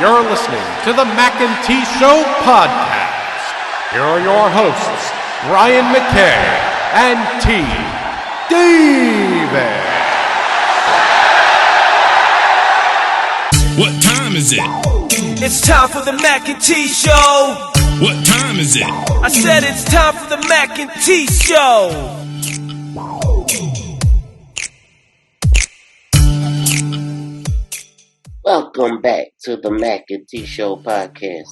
you're listening to the Mackay T Show podcast. Here are your hosts, Ryan Mackay and T Davis. What time is it? It's time for the Mackay T Show. What time is it? I said it's time for the Mackay T Show. Welcome back to the Mackay T Show podcast.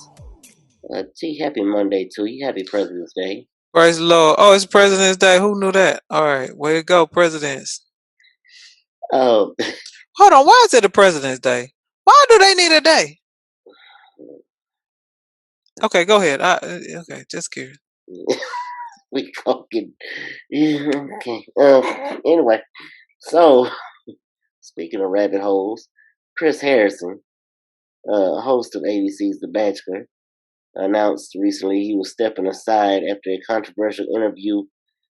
T, happy Monday to you. Happy President's Day. Praise the Lord. Oh, it's President's Day. Who knew that? All right, way to go, presidents. Oh, Hold on. Why is it a President's Day? Why do they need a day? Okay, go ahead. Okay, just curious. we talking. Okay. Anyway, so speaking of rabbit holes, Chris Harrison, host of ABC's The Bachelor, announced recently he was stepping aside after a controversial interview.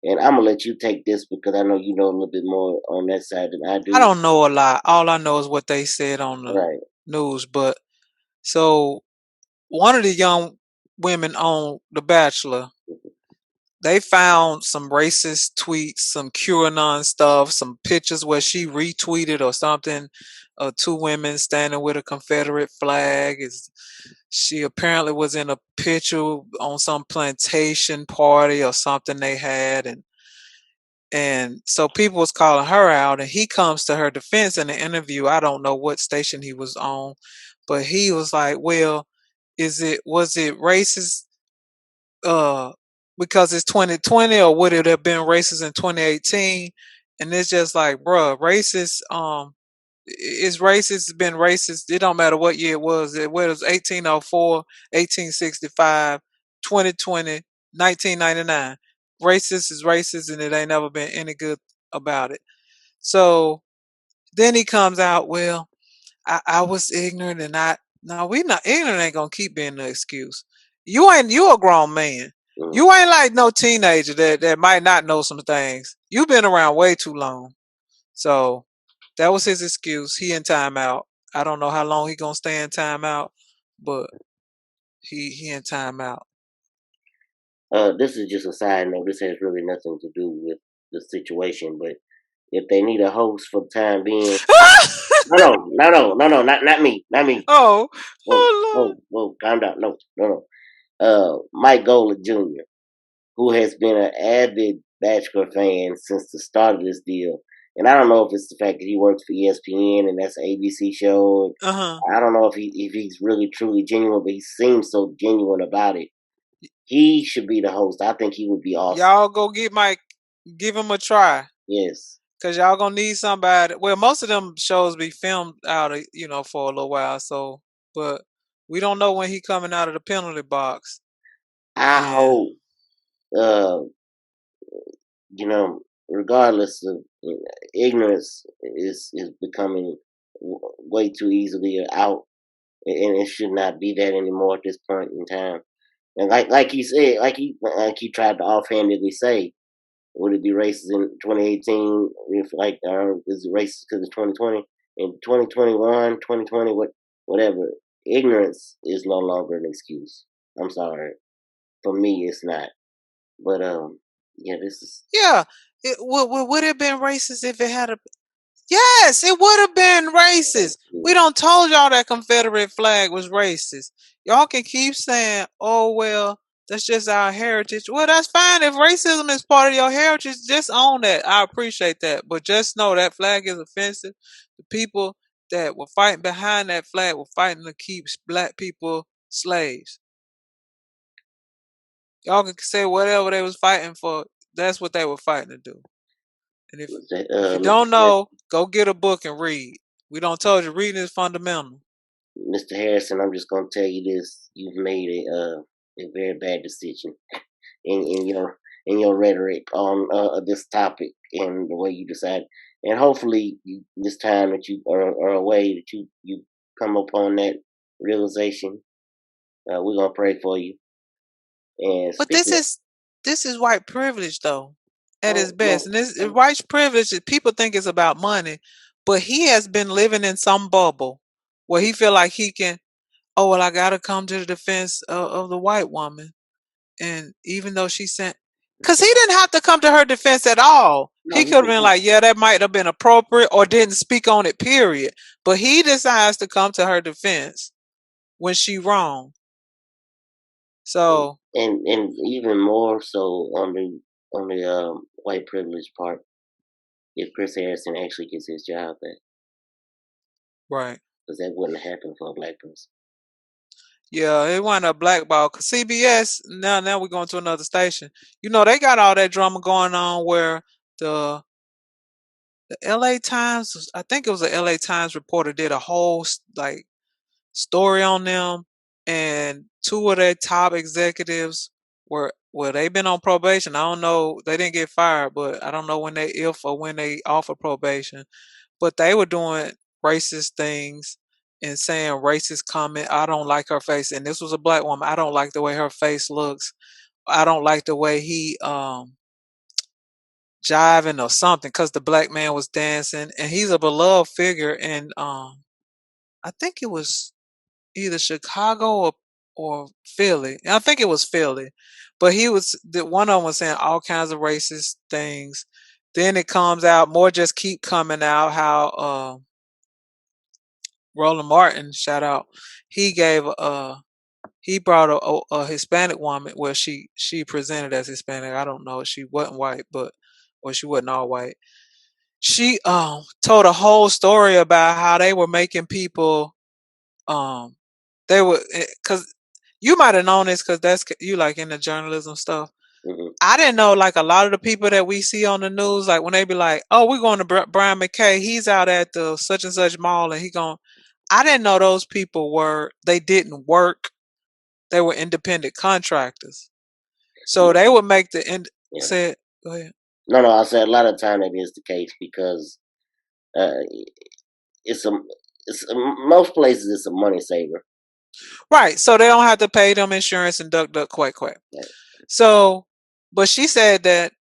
And I'm going to let you take this because I know you know a little bit more on that side than I do. I don't know a lot. All I know is what they said on the news. But so one of the young women on The Bachelor, they found some racist tweets, some QAnon stuff, some pictures where she retweeted or something. Two women standing with a Confederate flag. She apparently was in a picture on some plantation party or something they had, and so people was calling her out, and he comes to her defense in the interview. I don't know what station he was on, but he was like, "Well, was it racist? Because it's 2020, or would it have been racist in 2018?" And it's just like, bruh, racist. It's racist. It's been racist. It don't matter what year it was. Whether it was 1804, 1865, 2020, 1999. Racist is racist, and it ain't never been any good about it. So then he comes out, well, I was ignorant, and we not ignorant. Ain't gonna keep being the excuse. You a grown man. You ain't like no teenager that might not know some things. You've been around way too long. So that was his excuse. He in timeout. I don't know how long he gonna stay in timeout, but he in timeout. This is just a side note. This has really nothing to do with the situation. But if they need a host for the time being, no, not me. Oh, whoa, calm down. No. Mike Gola Jr., who has been an avid Bachelor fan since the start of this deal. And I don't know if it's the fact that he works for ESPN and that's an ABC show. I don't know if he's really truly genuine, but he seems so genuine about it. He should be the host. I think he would be awesome. Y'all go get Mike, give him a try. Yes. Cause y'all gonna need somebody. Well, most of them shows be filmed out of, for a little while. So, but we don't know when he coming out of the penalty box. I hope, regardless of ignorance is becoming way too easily out, and it should not be that anymore at this point in time. And like he said, like he tried to offhandedly say, would it be racist in 2018? If is it racist because it's 2020? In 2021, 2020, whatever. Ignorance is no longer an excuse. I'm sorry. For me, it's not. But this is. Yeah, would it have been racist if it had a? Yes, it would have been racist. We don't told y'all that Confederate flag was racist. Y'all can keep saying, "Oh well, that's just our heritage." Well, that's fine. If racism is part of your heritage, just own that. I appreciate that, but just know that flag is offensive. The people that were fighting behind that flag were fighting to keep black people slaves. Y'all can say whatever they was fighting for. That's what they were fighting to do. And if you don't know, go get a book and read. We don't told you reading is fundamental. Mr. Harrison, I'm just gonna tell you this: you've made a very bad decision in your rhetoric on this topic and the way you decide. And hopefully, this time that you are away, that you come upon that realization. We're gonna pray for you. And but this is white privilege, though, at its best. And this white privilege, people think it's about money, but he has been living in some bubble where he feel like he can. oh well, I gotta come to the defense of the white woman, and even though she sent, because he didn't have to come to her defense at all. No, He he could have did been not. like, yeah, that might have been appropriate, or didn't speak on it, period. But he decides to come to her defense when she wrong. So And even more so on the white privilege part, if Chris Harrison actually gets his job back, right. because that wouldn't happen for a black person. Yeah, it wasn't a blackball. Cause CBS, now we're going to another station. You know, they got all that drama going on where the LA Times, I think it was a LA Times reporter, did a whole like story on them, and two of their top executives were, well, they've been on probation. I don't know, they didn't get fired, but I don't know when they, if or when they offer probation. But they were doing racist things and saying racist comment. I don't like her face, and this was a black woman. I don't like the way her face looks. I don't like the way he jiving or something, because the black man was dancing, and he's a beloved figure. And I think it was either Chicago or Philly. I think it was Philly, but he was, the one of them was saying all kinds of racist things. Then it comes out more, just keep coming out how Roland Martin, shout out, he gave he brought a Hispanic woman. Well, she presented as Hispanic. I don't know, she wasn't white, but, or she wasn't all white. She told a whole story about how they were making people um they were, because you might have known this, because that's, you like in the journalism stuff. Hmm. I didn't know, like, a lot of the people that we see on the news, like when they be like, oh, we're going to Brian McKay, he's out at the such and such mall and he going, I didn't know those people they didn't work, they were independent contractors. So they would make the end. Yeah. Say, go ahead. No, I said a lot of time that is the case because uh, it's a most places it's a money saver. Right, so they don't have to pay them insurance and duck quack. Yeah. So, but she said that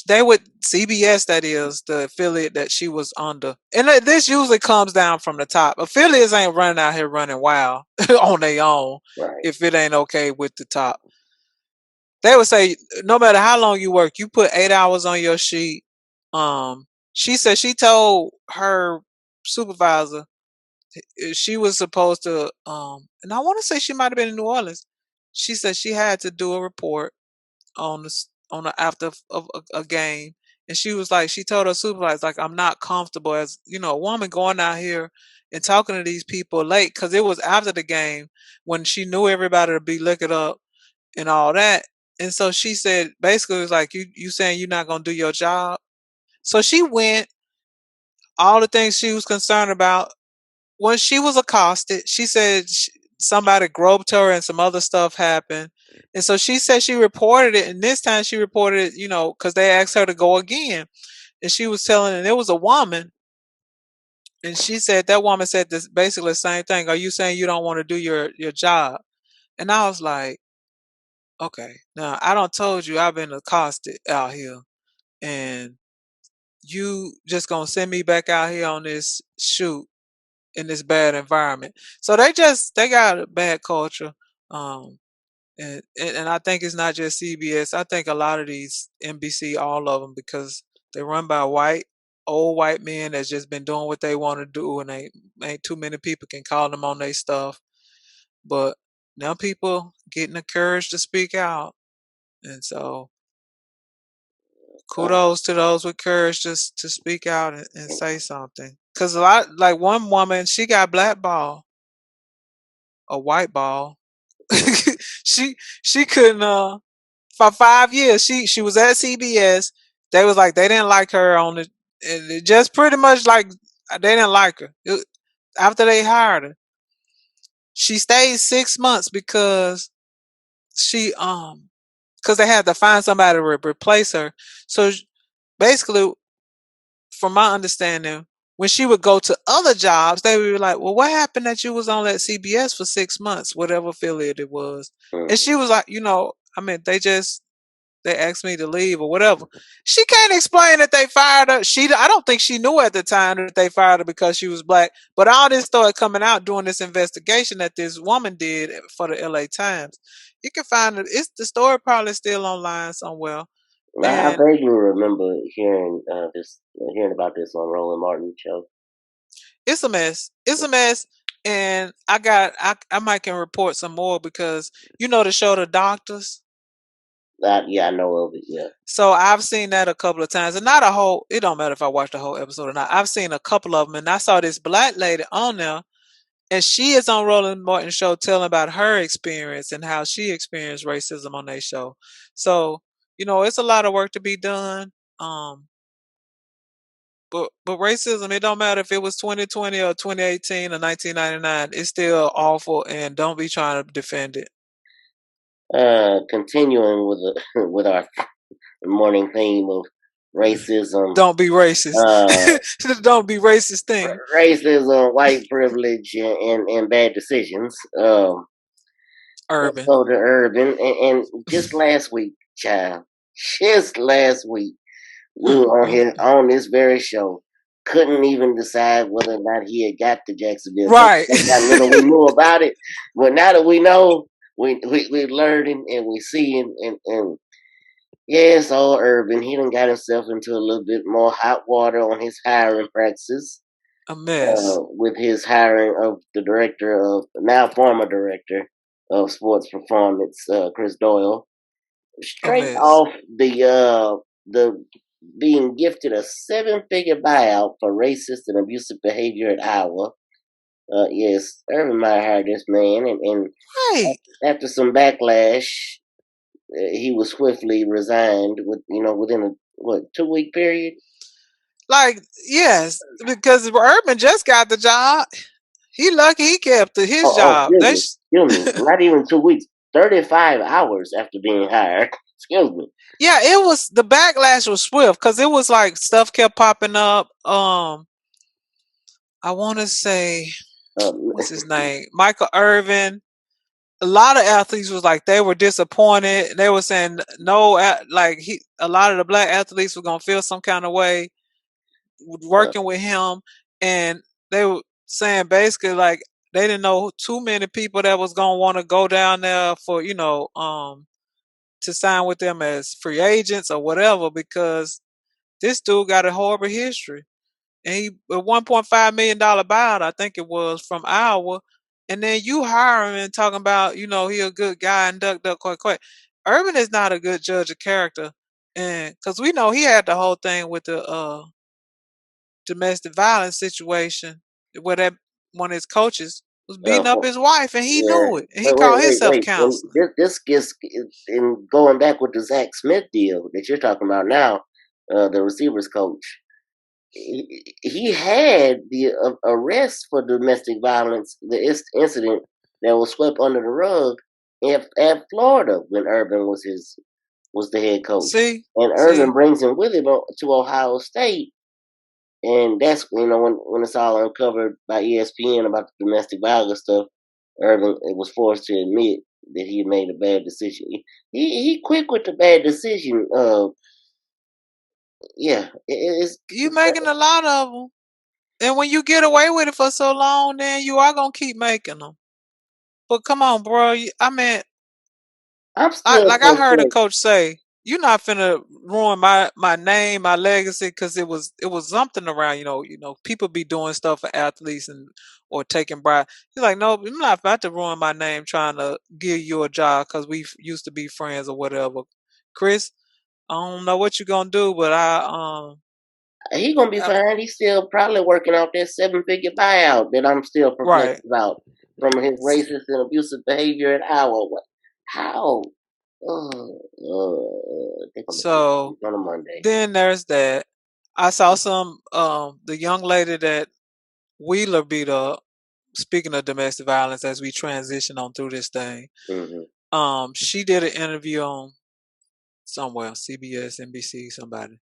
they would, CBS, that is the affiliate that she was under, and this usually comes down from the top. Affiliates ain't running out here running wild on their own, Right. if it ain't okay with the top. They would say no matter how long you work, you put 8 hours on your sheet. She said she told her supervisor she was supposed to, and I want to say she might have been in New Orleans. She said she had to do a report on the after of a game, and she was like, she told her supervisor, like, I'm not comfortable as, a woman going out here and talking to these people late, because it was after the game when she knew everybody would be looking up and all that. And so she said basically it was like, you saying you're not gonna do your job. So she went, all the things she was concerned about. When she was accosted, she said somebody groped her and some other stuff happened. And so she said she reported it. And this time she reported it, because they asked her to go again. And she was telling, and it was a woman. And she said, that woman said this basically the same thing. Are you saying you don't want to do your job? And I was like, okay, now I don't told you I've been accosted out here. And you just gonna send me back out here on this shoot in this bad environment. So they got a bad culture. And I think it's not just CBS. I think a lot of these NBC, all of them, because they run by old white men that's just been doing what they want to do, and ain't too many people can call them on their stuff. But now people getting the courage to speak out, and so kudos to those with courage just to speak out and say something. Cause a lot, like one woman, she got blackballed, a white ball. she couldn't for 5 years. She was at CBS. They was like they didn't like her on the, and it just pretty much like they didn't like her. After they hired her, she stayed 6 months because she because they had to find somebody to replace her. So basically, from my understanding, when she would go to other jobs, they would be like, well, what happened that you was on that CBS for 6 months, whatever affiliate it was? And she was like, I mean, they just they asked me to leave or whatever. She can't explain that they fired her. I don't think she knew at the time that they fired her because she was black. But all this started coming out during this investigation that this woman did for the LA Times. You can find it. It's the story probably still online somewhere. I And vaguely remember hearing about this on Roland Martin's show. it's a mess. It's a mess. And I might can report some more because you know the show The Doctors. Yeah, I know of it. Yeah. So I've seen that a couple of times, and not a whole. It don't matter if I watch the whole episode or not. I've seen a couple of them, and I saw this black lady on there, and she is on Roland Martin's show telling about her experience and how she experienced racism on their show. So it's a lot of work to be done. But racism, it don't matter if it was 2020 or 2018 or 1999. It's still awful, and don't be trying to defend it. Continuing with our morning theme of racism. Don't be racist. Don't be racist thing. Racism, white privilege, and bad decisions. Urban. Let's go to Urban. And just last week, child, just last week, we were on this very show. Couldn't even decide whether or not he had got to Jacksonville. Right. We knew about it. But now that we know, we're learning and we seeing and yes, old Urban, he done got himself into a little bit more hot water on his hiring practices. A mess. With his hiring of the now former director of sports performance, Chris Doyle. Straight off the being gifted a 7-figure buyout for racist and abusive behavior at Iowa. Yes, Urban Meyer hired this man, and right. after some backlash, he was swiftly resigned within a 2-week period. Like, yes, because Urban just got the job. He lucky he kept his job. Excuse me, not even 2 weeks. 35 hours after being hired. Excuse me. Yeah, the backlash was swift because it was like stuff kept popping up. I want to say, what's his name? Michael Irvin. A lot of athletes was like they were disappointed. They were saying no, a lot of the black athletes were gonna feel some kind of way working with him, and they were saying basically like they didn't know too many people that was gonna want to go down there for to sign with them as free agents or whatever because this dude got a horrible history, and he a $1.5 million buyout, I think it was from Iowa. And then you hire him and talking about, he a good guy and duck, quack. Urban is not a good judge of character. And because we know he had the whole thing with the domestic violence situation where that one of his coaches was beating up his wife and he knew it. And he called himself counseling. This gets in going back with the Zach Smith deal that you're talking about now, the receivers coach. He had the arrest for domestic violence, the incident that was swept under the rug at Florida when Urban was the head coach. Urban brings him with him to Ohio State, and that's when it's all uncovered by ESPN about the domestic violence stuff. Urban was forced to admit that he made a bad decision. He quick with the bad decision. Yeah, you making a lot of them, and when you get away with it for so long, then you are gonna keep making them. But come on, bro. I heard a coach say, "You're not finna ruin my name, my legacy, because it was something around. People be doing stuff for athletes or taking bribes. He's like, no, I'm not about to ruin my name trying to give you a job because we used to be friends or whatever. Chris, I don't know what you're gonna do, but he gonna be fine. He's still probably working out that 7-figure buyout that I'm still perplexed about from his racist and abusive behavior at Iowa. How? So on a Monday. Then there's that. I saw the young lady that Wheeler beat up. Speaking of domestic violence, as we transition on through this thing, she did an interview on somewhere, CBS, NBC, somebody.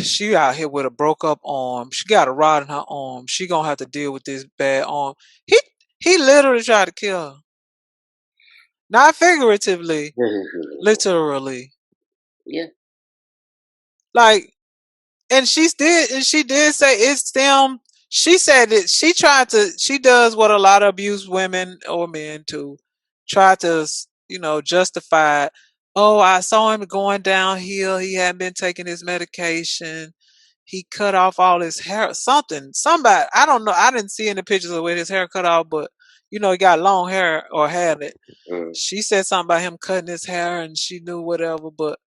She out here with a broke up arm. She got a rod in her arm. She gonna have to deal with this bad arm. He literally tried to kill her. Not figuratively, literally. Yeah. Like, and she did say it's them. She said that she does what a lot of abused women or men to try to, justify. Oh, I saw him going downhill. He hadn't been taking his medication. He cut off all his hair. Somebody, I don't know. I didn't see any pictures of with his hair cut off, but he got long hair or had it. Mm. She said something about him cutting his hair, and she knew whatever, but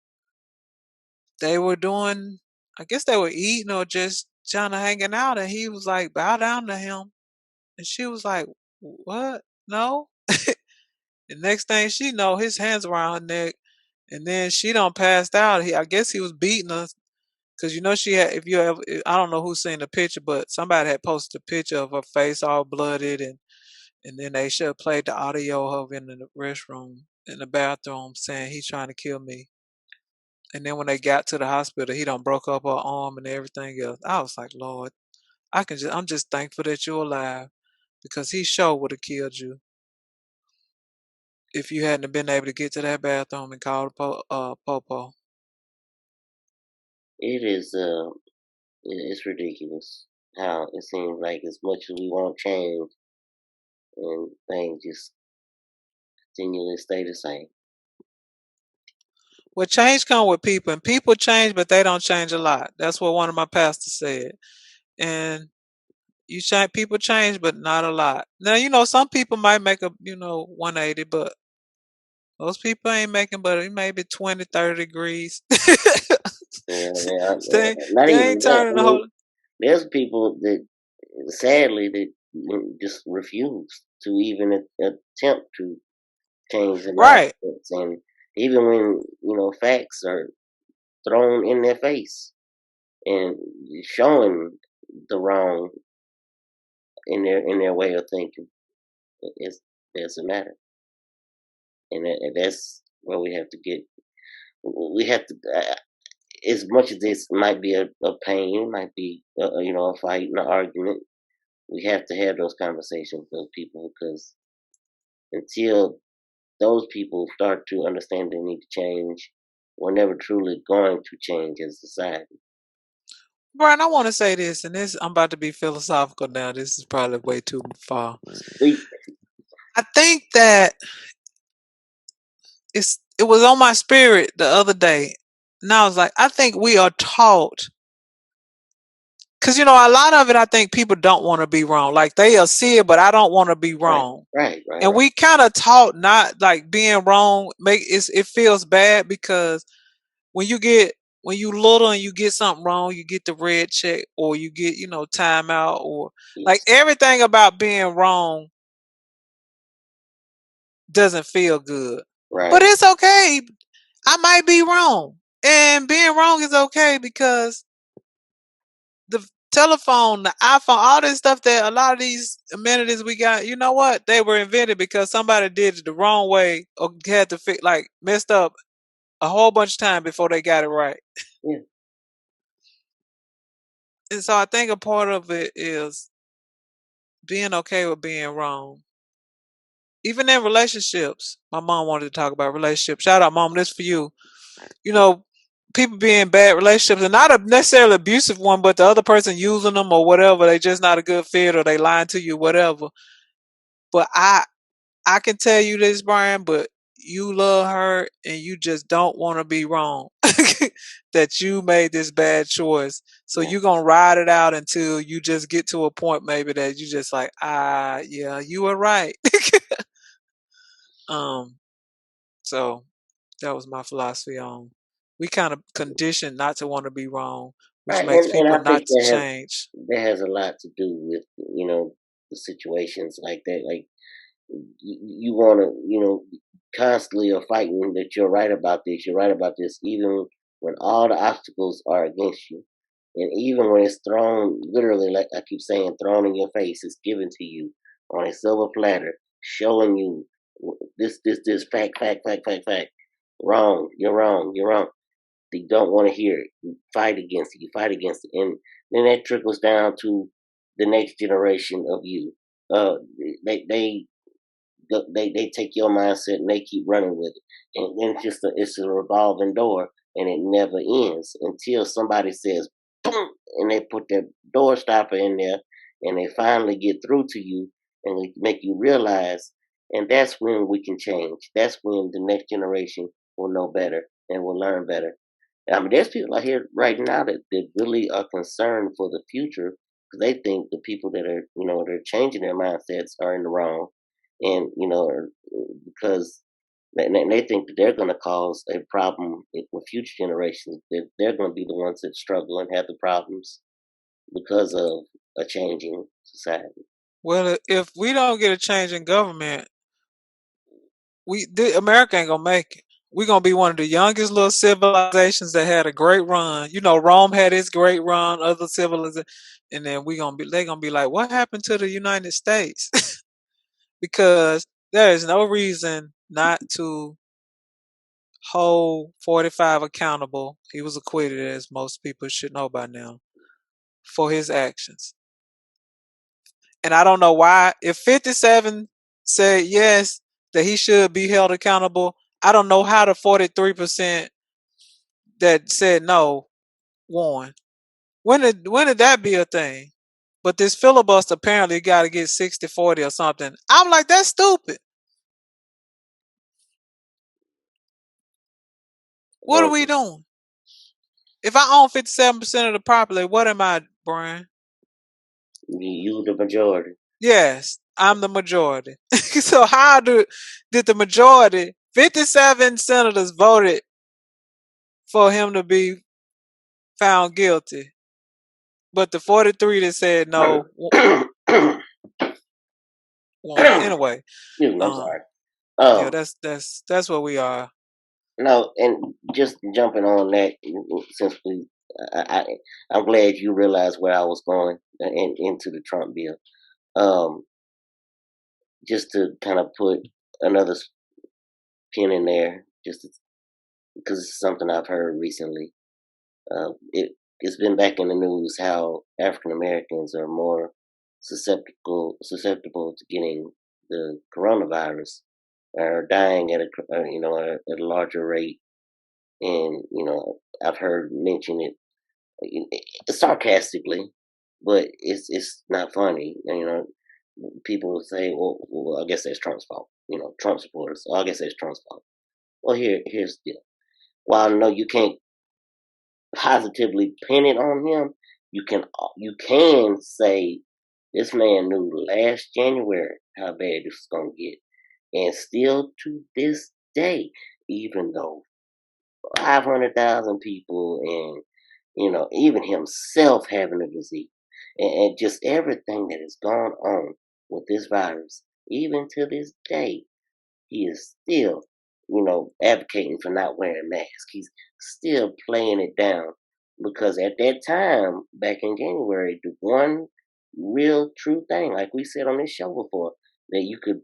they were doing, I guess they were eating or just kind of hanging out, and he was like, bow down to him. And she was like, what? No. The next thing she know, his hands around her neck, and then she done passed out. I guess he was beating her, because she had, if you ever, I don't know who's seen the picture, but somebody had posted a picture of her face all blooded, and then they should have played the audio of him in the restroom, in the bathroom, saying he's trying to kill me. And then when they got to the hospital, he done broke up her arm and everything else. I was like, Lord, I'm just thankful that you're alive, because he sure would have killed you if you hadn't been able to get to that bathroom and call the popo. It is. It's ridiculous how it seems like as much as we want change, and things just continually stay the same. Well, change come with people, and people change, but they don't change a lot. That's what one of my pastors said. And people change, but not a lot. Now, some people might make a 180, but most people ain't making but maybe 20, 30 degrees. Yeah, they, not they even ain't that. turning I the mean, whole. there's people that sadly that just refuse to even attempt to change the Right. mindsets, and even when facts are thrown in their face and showing the wrong in their way of thinking, it doesn't matter, and that's where we have to get. We have to. As much as this might be a pain, might be a fight and an argument, we have to have those conversations with those people, because until those people start to understand they need to change, we're never truly going to change as a society. Brian, I want to say this, and I'm about to be philosophical now. This is probably way too far. We, I think that it was on my spirit the other day, and I was like, I think we are taught, because a lot of it, I think people don't want to be wrong. Like, they'll see it, but I don't want to be right, wrong. right. And we kind of taught not, like, being wrong. It feels bad, because when you little and you get something wrong, you get the red check, or you get timeout, or like Yes, everything about being wrong doesn't feel good. But right, it's okay. I might be wrong, and being wrong is okay, because the telephone, the iPhone, all this stuff, that a lot of these amenities we got, you know what? They were invented because somebody did it the wrong way, or had to messed up a whole bunch of time before they got it right. yeah, And so I think a part of it is being okay with being wrong. Even in relationships. My mom wanted to talk about relationships. Shout out, Mom, this for you. People be in bad relationships, and not a necessarily abusive one, but the other person using them or whatever. They just not a good fit, or they lying to you, whatever. But I can tell you this, Brian, but you love her and you just don't want to be wrong that you made this bad choice. So yeah. you're going to ride it out until you just get to a point maybe that you just like, yeah, you were right. um, so that was my philosophy on, we kind of conditioned not to want to be wrong, which Right, makes and people I think not to change. that has a lot to do with the situations like that. Like, you want to constantly are fighting that you're right about this, you're right about this, even when all the obstacles are against you, and even when it's thrown literally, like I keep saying, thrown in your face, it's given to you on a silver platter, showing you this fact, wrong, you're wrong, you're wrong. They don't want to hear it. You fight against it. You fight against it, and then that trickles down to the next generation of you. Uh, they they they take your mindset and they keep running with it, and then it's a revolving door and it never ends until somebody says boom, and they put their door stopper in there, and they finally get through to you and they make you realize. And that's when we can change. That's when the next generation will know better and will learn better. I mean, there's people out here right now that really are concerned for the future because they think the people that are, they're changing their mindsets are in the wrong. And, because they think that they're going to cause a problem with future generations, that they're going to be the ones that struggle and have the problems because of a changing society. Well, if we don't get a change in government, America ain't gonna make it. We're gonna be one of the youngest little civilizations that had a great run. Rome had its great run, other civilizations, and then they're gonna be like, what happened to the United States? Because there is no reason not to hold 45 accountable. He was acquitted, as most people should know by now, for his actions. And I don't know why. If 57 said yes, that he should be held accountable, I don't know how the 43% that said no won. When did that be a thing? But this filibuster apparently got to get 60-40 or something. I'm like, that's stupid. What are we doing? If I own 57% of the property, what am I, Brian? You the majority. Yes, I'm the majority. So how did the majority, 57 senators voted for him to be found guilty, but the 43 that said no won. Anyway, Excuse me, I'm sorry. Yeah, that's what we are. No, and just jumping on that, since I'm glad you realized where I was going into the Trump bill. Just to kind of put another pin in there, because it's something I've heard recently. It's been back in the news how African Americans are more susceptible to getting the coronavirus, are dying at a larger rate, and I've heard mention it sarcastically, but it's not funny. People will say, well, I guess that's Trump's fault. Trump supporters. I guess that's Trump's fault. Well, here's the deal. While I know you can't positively pin it on him, you can say this man knew last January how bad this was gonna get, and still to this day, even though 500,000 people and even himself having a disease, and just everything that has gone on with this virus, even to this day, he is still, advocating for not wearing masks. He's still playing it down because at that time, back in January, the one real true thing, like we said on this show before, that you could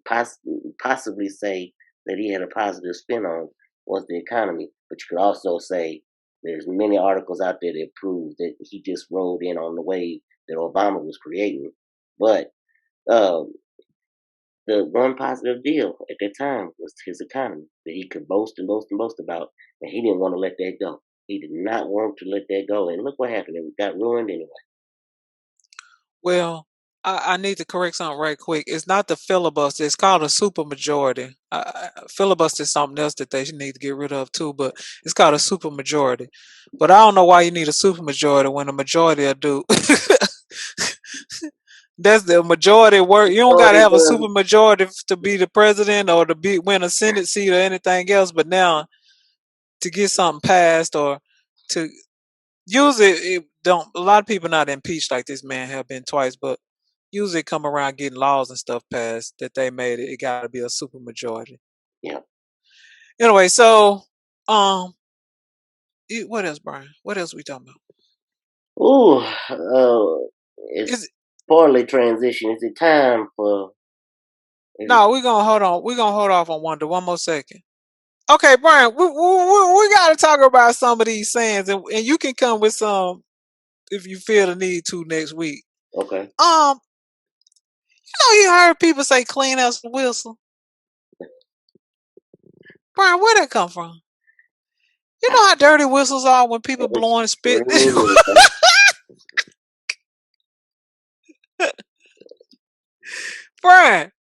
possibly say that he had a positive spin on was the economy. But you could also say there's many articles out there that prove that he just rode in on the wave that Obama was creating. But the one positive deal at that time was his economy that he could boast and boast and boast about, and he didn't want to let that go. He did not want to let that go, and look what happened. It got ruined anyway. Well, I need to correct something right quick. It's not the filibuster. It's called a supermajority. Filibuster is something else that they need to get rid of too, but it's called a supermajority. But I don't know why you need a supermajority when a majority will do. That's the majority work. You don't gotta have a supermajority to be the president or to win a Senate seat or anything else. But now to get something passed or to usually it don't. A lot of people not impeached like this man have been twice, but usually come around getting laws and stuff passed that they made it. It got to be a supermajority. Yeah. Anyway, so what else, Brian? What else we talking about? Ooh, it's poorly transition. Is it time for? No, we're gonna hold on. We're gonna hold off on one more second. Okay, Brian, we got to talk about some of these sayings, and you can come with some if you feel the need to next week. Okay. You heard people say "clean as a whistle." Brian, where that come from? You know how dirty whistles are when people blowing spit. Brian,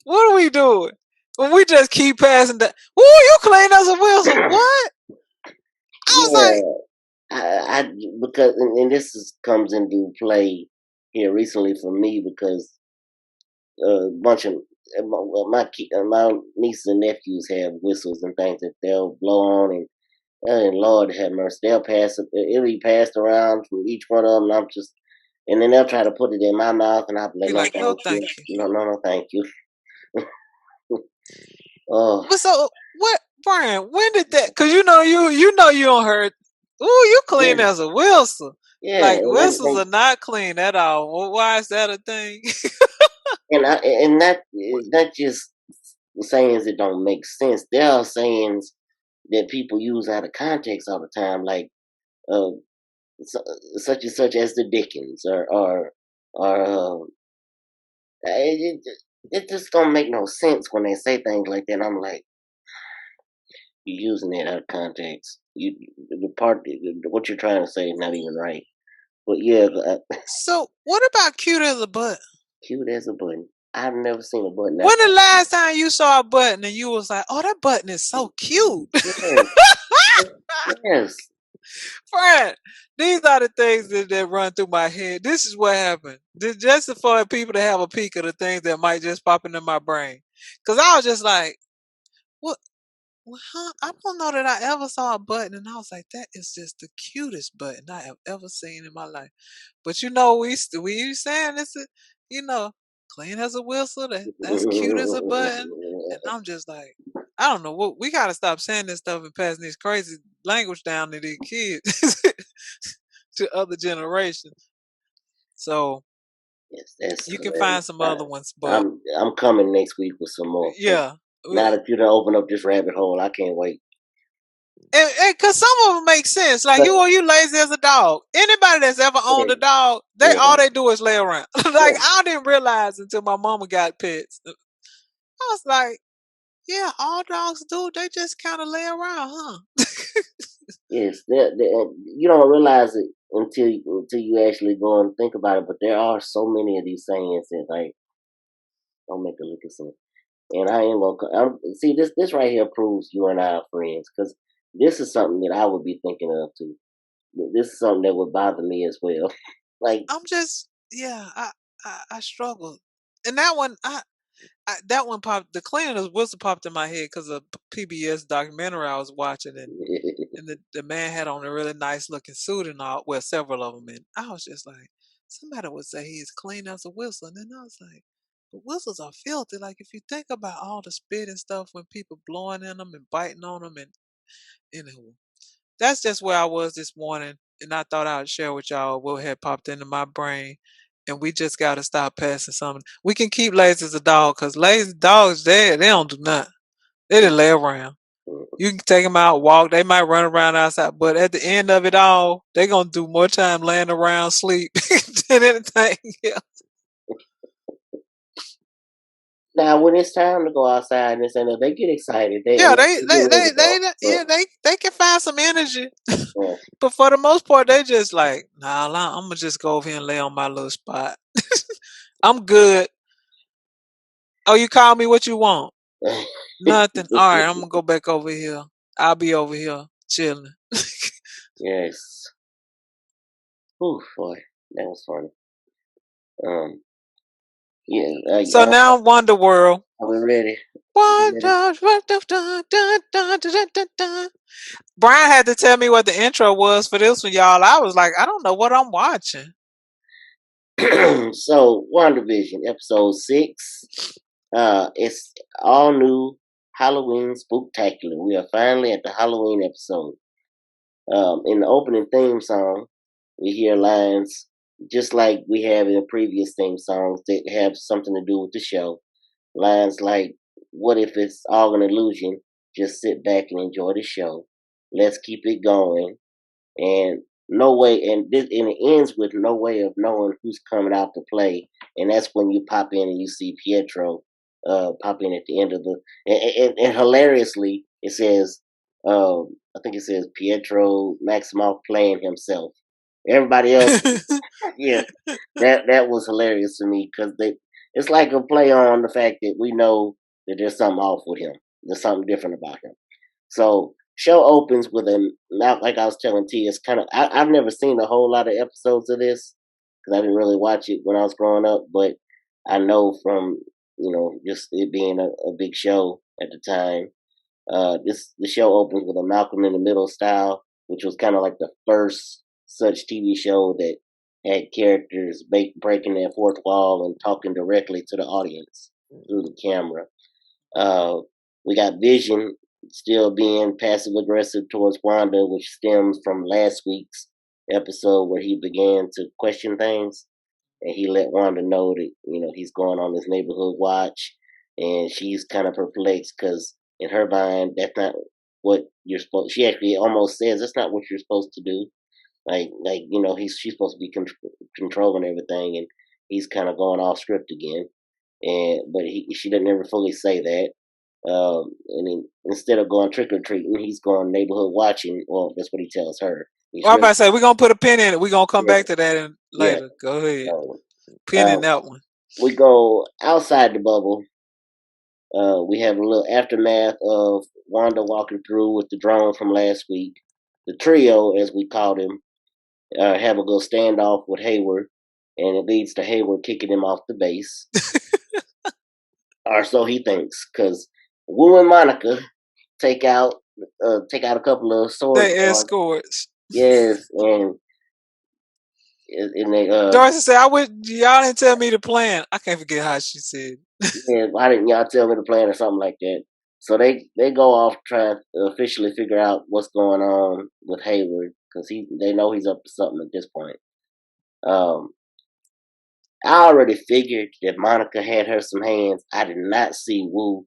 what are we doing? When we just keep passing that, ooh, you clean as a whistle. What? I was like, I because and this comes into play here recently for me because a bunch of my nieces and nephews have whistles and things that they'll blow on, and Lord have mercy, they'll pass it. It'll be passed around from each one of them. And then they'll try to put it in my mouth, and I'll be you're like, like, no, thank you. no, thank you. Oh, But so what, Brian? When did that? Because you know you don't heard. Ooh, you clean yeah, as a whistle. yeah, Like whistles are not clean at all. Why is that a thing? and that just sayings that don't make sense. There are sayings that people use out of context all the time, like uh, such and such as the Dickens, or it just don't make no sense when they say things like that. I'm like, you're using it out of context. What you're trying to say is not even right. But yeah, So what about cute as a butt? cute as a button. I've never seen a button that. When the last time you saw a button and you was like, oh, that button is so cute? Yes. Friend, these are the things that run through my head. This is what happened. Just for people to have a peek of the things that might just pop into my brain. Because I was just like, what? Well, huh? I don't know that I ever saw a button, and I was like, that is just the cutest button I have ever seen in my life. But you know, we saying this, clean as a whistle. That's cute as a button, and I'm just like, I don't know what we gotta stop saying this stuff and passing this crazy language down to these kids, to other generations. So Yes, that's you can hilarious. find some other ones, but I'm coming next week with some more. yeah. Now that you done open up this rabbit hole, I can't wait. And cause some of them make sense. Like But you lazy as a dog. Anybody that's ever owned a dog, all they do is lay around. Like I didn't realize until my mama got pets. I was like, yeah, all dogs do. They just kind of lay around, huh? yes, you don't realize it until you actually go and think about it. But there are so many of these sayings that like don't make a lick of sense. And I ain't gonna see this right here proves you and I are friends because this is something that I would be thinking of too. This is something that would bother me as well. Like, I'm just, yeah, I struggled. And that one, that one popped. The cleaner's whistle popped in my head because of PBS documentary I was watching, and the man had on a really nice looking suit and all. Well, several of them, and I was just like, somebody would say he is clean as a whistle, and then I was like, but whistles are filthy. Like if you think about all the spit and stuff when people blowing in them and biting on them, and anyway, that's just where I was this morning, and I thought I would share with y'all what had popped into my brain. And we just got to stop passing something. We can keep lazy as a dog because lazy dogs, they don't do nothing. They just lay around. You can take them out, walk. They might run around outside, but at the end of it all, they're gonna do more time laying around, sleep than anything else. now when it's time to go outside and this and that, they get excited. Yeah, But, they can find some energy, yeah. but for the most part, they just like, nah, I'm gonna just go over here and lay on my little spot. I'm good. Oh, you call me? What you want? Nothing. All right, I'm gonna go back over here. I'll be over here chilling. Yes. Ooh, boy, that was funny. Yeah. So now Wonder World. Are we ready? Brian had to tell me what the intro was for this one, y'all. I was like, I don't know what I'm watching. So, WandaVision, episode 6. It's all new Halloween Spooktacular. We are finally at the Halloween episode. In the opening theme song, we hear lines just like we have in previous theme songs that have something to do with the show. Lines like, what if it's all an illusion? Just sit back and enjoy the show. Let's keep it going. And no way, and it ends with no way of knowing who's coming out to play. And that's when you pop in and you see Pietro pop in at the end of and hilariously, it says, I think it says Pietro Maximoff playing himself. Everybody else, yeah, that was hilarious to me because it's like a play on the fact that we know that there's something off with him. There's something different about him. So show opens with not like I was telling T. It's kind of I've never seen a whole lot of episodes of this because I didn't really watch it when I was growing up, but I know from just it being a big show at the time. The show opens with a Malcolm in the Middle style, which was kind of like the first such TV show that had characters breaking their fourth wall and talking directly to the audience through the camera. We got Vision still being passive aggressive towards Wanda, which stems from last week's episode where he began to question things, and he let Wanda know that he's going on this neighborhood watch, and she's kind of perplexed because in her mind that's not what you're supposed. She actually almost says that's not what you're supposed to do. She's supposed to be controlling everything, and he's kind of going off script again. But she didn't ever fully say that. And then instead of going trick or treating, he's going neighborhood watching. Well, that's what he tells her. I'm about to say we're gonna put a pin in it. We're gonna come back to that later. Yeah. Go ahead. So, Pin in that one. We go outside the bubble. We have a little aftermath of Wanda walking through with the drone from last week. The trio, as we called him, have a little standoff with Hayward, and it leads to Hayward kicking him off the base. Or so he thinks, because Wu and Monica take out a couple of swords. They escorts. Yes, and they Darcy said, y'all didn't tell me the plan. I can't forget how she said. Yeah, why didn't y'all tell me the plan or something like that? So they go off trying to officially figure out what's going on with Hayward because they know he's up to something at this point. I already figured that Monica had her some hands. I did not see Wu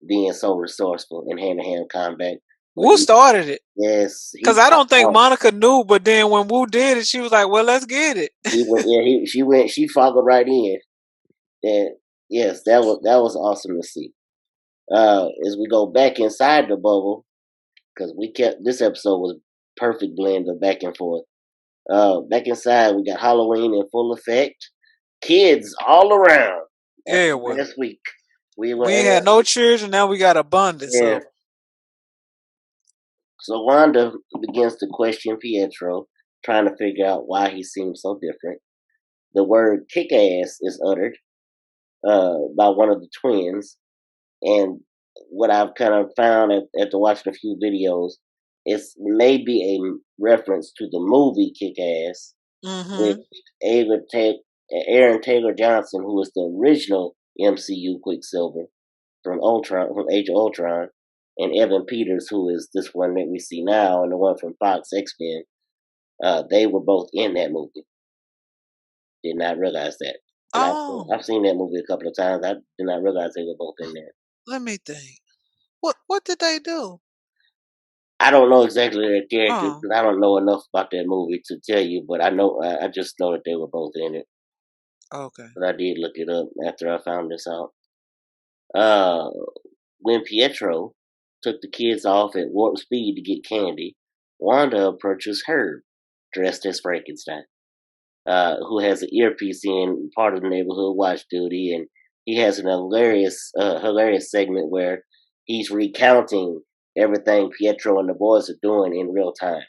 being so resourceful in hand-to-hand combat. Wu started it. Yes. Because I don't think Monica knew, but then when Wu did it, she was like, well, let's get it. She followed right in. And yes, that was awesome to see. As we go back inside the bubble, because this episode was perfect blend of back and forth. Back inside, we got Halloween in full effect. Kids all around. Yeah, last week. We had no children, now we got abundance of them. So Wanda begins to question Pietro, trying to figure out why he seems so different. The word kick-ass is uttered by one of the twins. And what I've kind of found after watching a few videos, it's maybe a reference to the movie Kick-Ass, with Aaron Taylor Johnson, who was the original MCU Quicksilver from Age of Ultron, and Evan Peters, who is this one that we see now, and the one from Fox X-Men. They were both in that movie. Did not realize that. I've seen that movie a couple of times. I did not realize they were both in there. Let me think. What did they do? I don't know exactly their characters because I don't know enough about that movie to tell you. But I know I just know that they were both in it. Okay. But I did look it up after I found this out. When Pietro took the kids off at warp speed to get candy, Wanda approaches Herb, dressed as Frankenstein, who has an earpiece in part of the neighborhood watch duty, and he has an hilarious segment where he's recounting everything Pietro and the boys are doing in real time.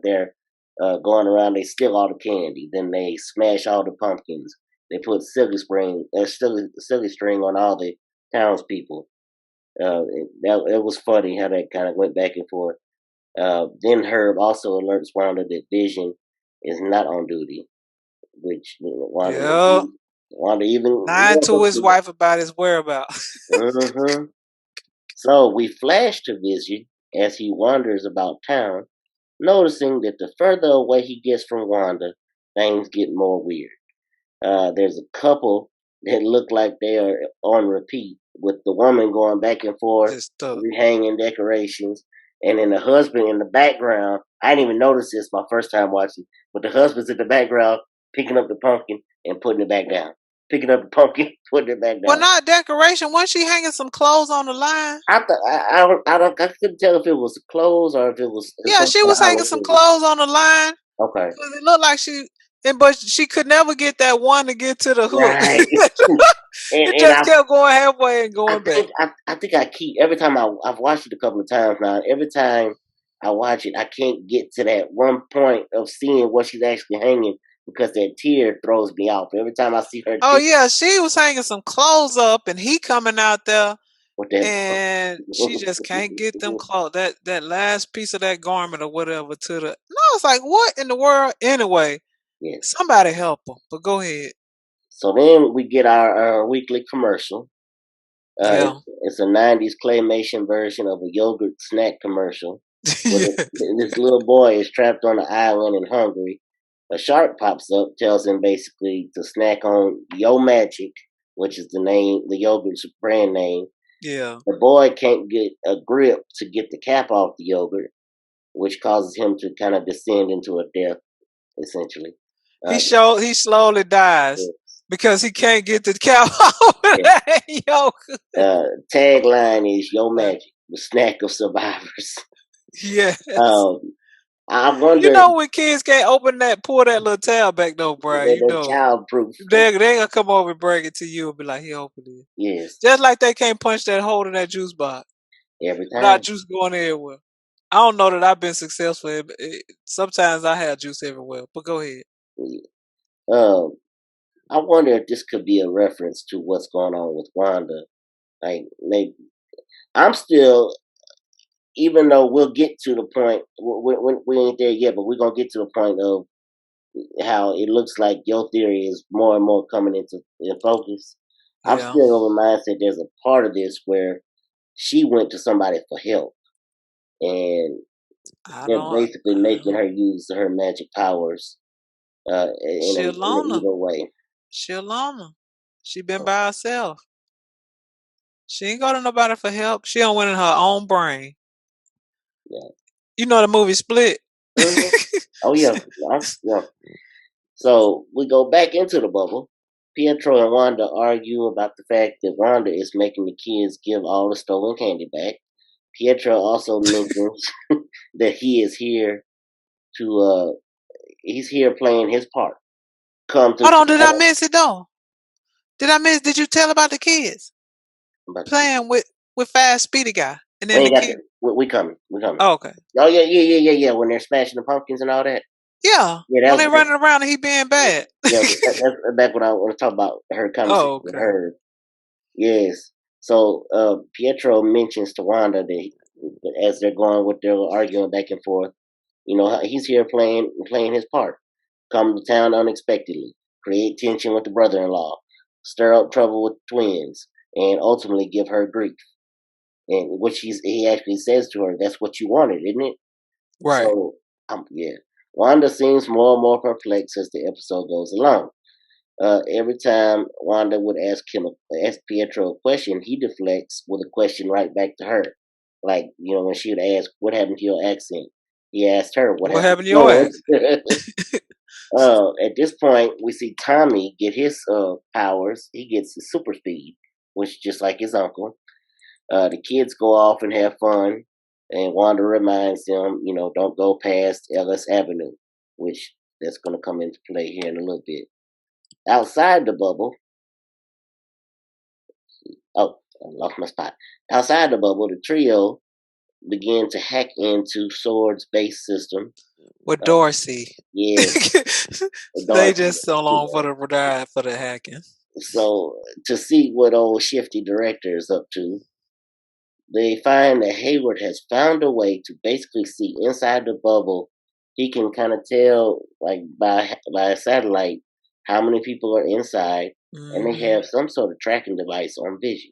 They're going around, they steal all the candy, then they smash all the pumpkins, they put silly string on all the townspeople. It was funny how that kind of went back and forth. Then Herb also alerts Wanda that Vision is not on duty, which Wanda even lied to his wife about his whereabouts. Mm-hmm. So we flash to Vision as he wanders about town, noticing that the further away he gets from Wanda, things get more weird. There's a couple that look like they are on repeat, with the woman going back and forth, hanging decorations, and then the husband in the background. I didn't even notice this my first time watching, but the husband's in the background picking up the pumpkin and putting it back down. picking up the pumpkin, putting it back down. Well, not decoration. Wasn't she hanging some clothes on the line? I couldn't tell if it was clothes or if it was. Yeah, she was hanging some clothes on the line. Okay. Because it looked like but she could never get that one to get to the hook. Right. It just kept going halfway and going back. I think I keep every time I've watched it a couple of times now. Every time I watch it, I can't get to that one point of seeing what she's actually hanging because that tear throws me off. Every time I see her. Oh yeah, she was hanging some clothes up, and he coming out there, and she just can't get them clothes. That last piece of that garment or whatever to the. No, it's like what in the world? Anyway, somebody help her. But go ahead. So then we get our weekly commercial. It's a 90s claymation version of a yogurt snack commercial. This little boy is trapped on an island and hungry. A shark pops up, tells him basically to snack on Yo Magic, which is the yogurt's brand name. Yeah. The boy can't get a grip to get the cap off the yogurt, which causes him to kind of descend into a death, essentially. He slowly dies because he can't get the cap off that yogurt. Tagline is Yo Magic, the snack of survivors. Yes. I wonder. You know when kids can't pull that little tab back though, bro. You know, childproof. They gonna come over and bring it to you and be like, "He opened it." Yes. Just like they can't punch that hole in that juice box. Every time. Without juice going everywhere. I don't know that I've been successful. Sometimes I have juice everywhere. But go ahead. I wonder if this could be a reference to what's going on with Wanda. Like, I'm still. Even though we'll get to the point, we ain't there yet, but we're going to get to the point of how it looks like your theory is more and more coming in focus. I'm still of the mindset there's a part of this where she went to somebody for help. And they're basically making her use her magic powers in an evil way. She alone. She been by herself. She ain't go to nobody for help. She don't went in her own brain. Yeah. You know the movie Split? Oh, yeah. So we go back into the bubble. Pietro and Wanda argue about the fact that Wanda is making the kids give all the stolen candy back. Pietro also mentions that he is here he's here playing his part. Hold on, did I miss it though? Did you tell about the kids? Playing with Fast Speedy Guy. And then we coming. Oh, okay. Oh yeah. When they're smashing the pumpkins and all that. Yeah. When they're running around and he being bad. Yeah, that's what I want to talk about. Her conversation with her. Yes. So Pietro mentions to Wanda that as they're going with their arguing back and forth, he's here playing his part. Come to town unexpectedly, create tension with the brother-in-law, stir up trouble with the twins, and ultimately give her grief. And which he actually says to her, that's what you wanted, isn't it? Right. So, Wanda seems more and more perplexed as the episode goes along. Every time Wanda would ask Pietro a question, he deflects with a question right back to her. Like, when she would ask, what happened to your accent? He asked her, what happened to your accent? At this point, we see Tommy get his powers. He gets his super speed, which just like his uncle. The kids go off and have fun, and Wanda reminds them, don't go past Ellis Avenue, which that's going to come into play here in a little bit. Outside the bubble, I lost my spot. Outside the bubble, the trio begin to hack into Sword's base system. With Dorsey. Yeah. They just so long for the hacking. So, to see what old shifty director is up to, they find that Hayward has found a way to basically see inside the bubble. He can kind of tell, like by a satellite, how many people are inside, and they have some sort of tracking device on Vision.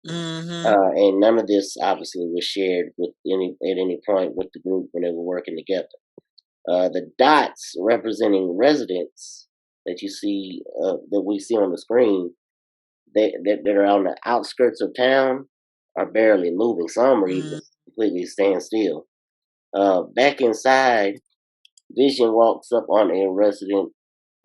And none of this obviously was shared at any point with the group when they were working together. The dots representing residents that you see, that we see on the screen, that are on the outskirts of town, are barely moving. Some are even completely stand still. Back inside, Vision walks up on a resident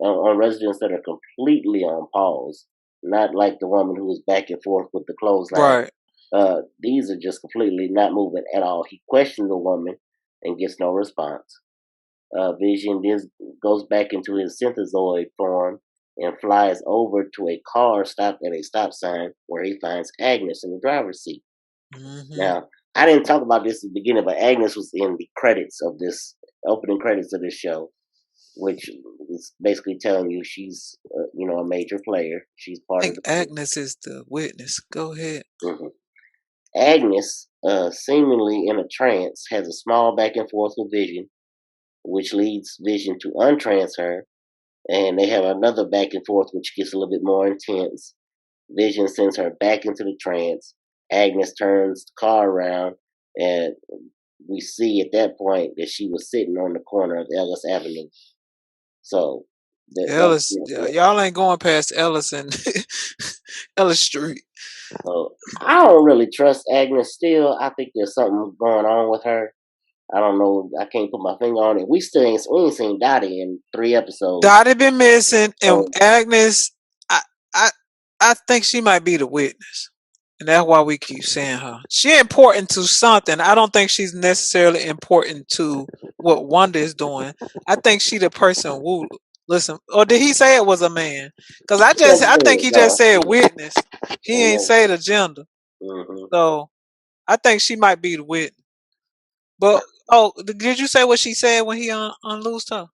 on residents that are completely on pause, not like the woman who was back and forth with the clothesline. Right. These are just completely not moving at all. He questions the woman and gets no response. Vision then goes back into his synthezoid form and flies over to a car stopped at a stop sign where he finds Agnes in the driver's seat. Mm-hmm. Now, I didn't talk about this at the beginning, but Agnes was in the credits of this opening credits of this show, which is basically telling you she's, a major player. She's I part of think the. Agnes is the witness. Go ahead. Mhm. Agnes, seemingly in a trance, has a small back and forth with Vision, which leads Vision to untrance her, and they have another back and forth, which gets a little bit more intense. Vision sends her back into the trance. Agnes turns the car around, and we see at that point that she was sitting on the corner of Ellis Avenue. So Ellis, y'all ain't going past Ellis and Ellis Street. so I don't really trust Agnes still. I think there's something going on with her. I don't know. I can't put my finger on it. We ain't seen Dottie in 3 episodes. Dottie been missing, and So Agnes, I, I, I think she might be the witness, and that's why we keep saying her. She important to something. I don't think she's necessarily important to what Wanda is doing. I think she the person who listen. Or did he say it was a man? Because I think he just said witness. He ain't say the gender. Mm-hmm. So I think she might be the witness. But did you say what she said when he unloosed her?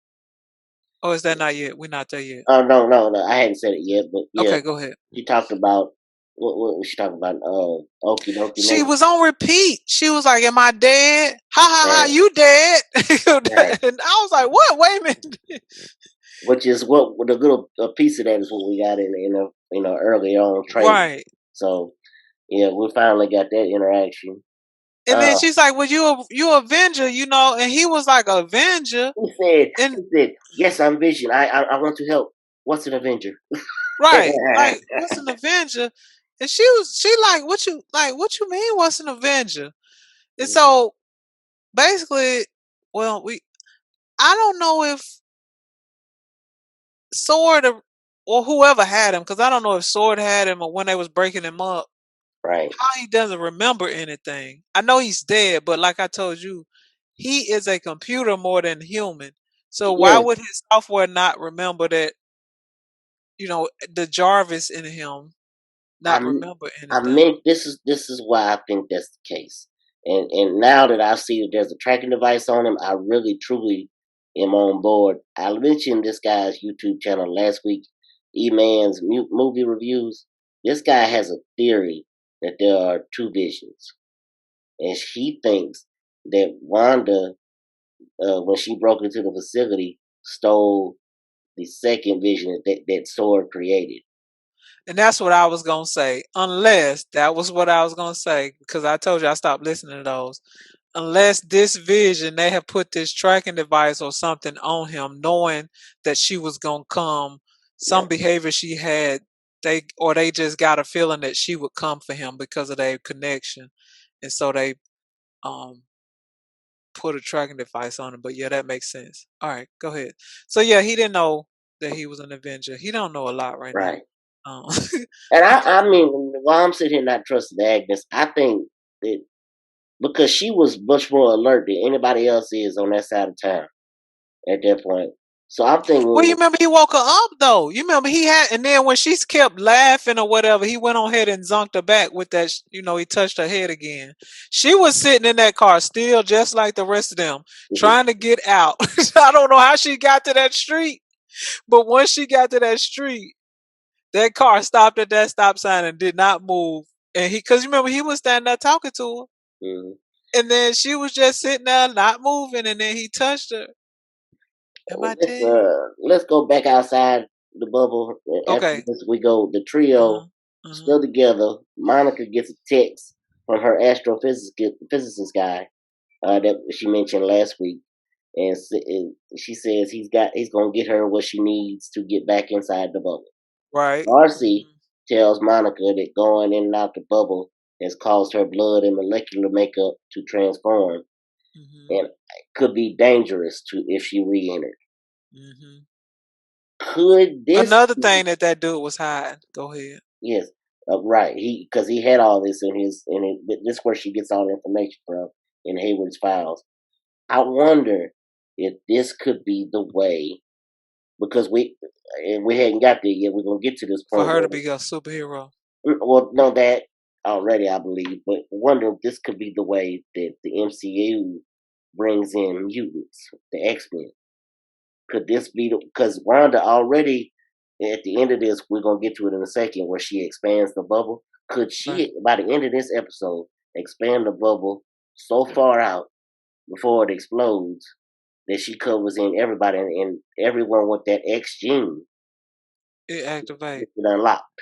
Or is that not yet? We're not there yet. Oh no, I hadn't said it yet, but yeah, Okay, go ahead. she talked about what was she talking about? Okie dokie. She was on repeat. She was like, "Am I dead? Ha ha ha! You dead?" Right. And I was like, "What? Wait a minute." Which is what the little piece of that is what we got in a early on trailer. Right. So yeah, we finally got that interaction. And then she's like, "Well, you Avenger, you know?" And he was like, "Avenger." He said, "Yes, I'm Vision. I want to help. What's an Avenger?" Right. Like, what's an Avenger? And she like, what you mean what's an Avenger? And so basically, well, I don't know if Sword or whoever had him, because I don't know if Sword had him or when they was breaking him up. Right. How he doesn't remember anything. I know he's dead, but like I told you, he is a computer more than human. So why would his software not remember that, the Jarvis in him not remember I anything? meant this is why I think that's the case. And now that I see that there's a tracking device on him, I really truly am on board. I mentioned this guy's YouTube channel last week, E-Man's movie reviews. This guy has a theory that there are 2 visions, and he thinks that Wanda, when she broke into the facility, stole the second vision that Sword created. And that's what I was going to say. Unless that was what I was going to say, because I told you I stopped listening to those. Unless this vision, they have put this tracking device or something on him, knowing that she was going to come, some behavior she had, they just got a feeling that she would come for him because of their connection. And so they put a tracking device on him. But yeah, that makes sense. All right, go ahead. So yeah, he didn't know that he was an Avenger. He don't know a lot right now. And I mean, while I'm sitting here not trusting Agnes, I think that because she was much more alert than anybody else is on that side of town at that point. So I'm thinking. Well, you remember he woke her up though. You remember he had, and then when she kept laughing or whatever, he went on ahead and zonked her back with that. He touched her head again. She was sitting in that car still, just like the rest of them, trying to get out. I don't know how she got to that street, but once she got to that street, that car stopped at that stop sign and did not move. And because you remember he was standing there talking to her, and then she was just sitting there not moving, and then he touched her. Let's go back outside the bubble. Okay. After this, we go the trio still together. Monica gets a text from her astrophysicist guy that she mentioned last week, and she says he's gonna get her what she needs to get back inside the bubble. Right. Darcy tells Monica that going in and out the bubble has caused her blood and molecular makeup to transform, and could be dangerous if she re-entered. Could this Another be, thing that dude was hiding. Go ahead. yes, right. Because he had all this this is where she gets all the information from in Hayward's files. I wonder if this could be the way, because we hadn't got there yet. We're gonna get to this For point her to where, be a superhero. well, know that already, I believe, but wonder if this could be the way that the MCU brings in mutants, the X-Men. Could this be because Wanda already at the end of this, we're gonna get to it in a second, where she expands the bubble. Could Right. she, by the end of this episode, expand the bubble so far out before it explodes that she covers in everybody, and everyone with that X gene It activate. gets it unlocked?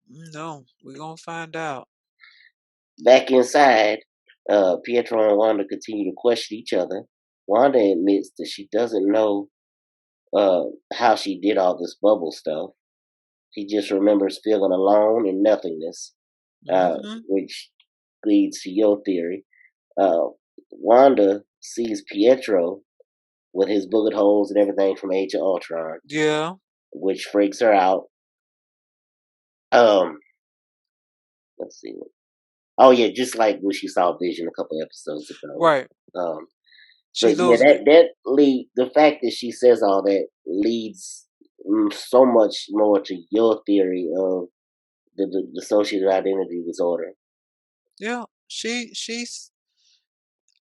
No, we're gonna find out. Back inside, Pietro and Wanda continue to question each other. Wanda admits that she doesn't know how she did all this bubble stuff. She just remembers feeling alone and nothingness, Mm-hmm. which leads to your theory. Uh, Wanda sees Pietro with his bullet holes and everything from Age of Ultron, Yeah. which freaks her out. Um, let's see. Oh yeah, just like when she saw Vision a couple episodes ago. Right. Um, She but yeah, losing it. that lead the fact that she says all that leads so much more to your theory of the dissociative identity disorder. Yeah. She's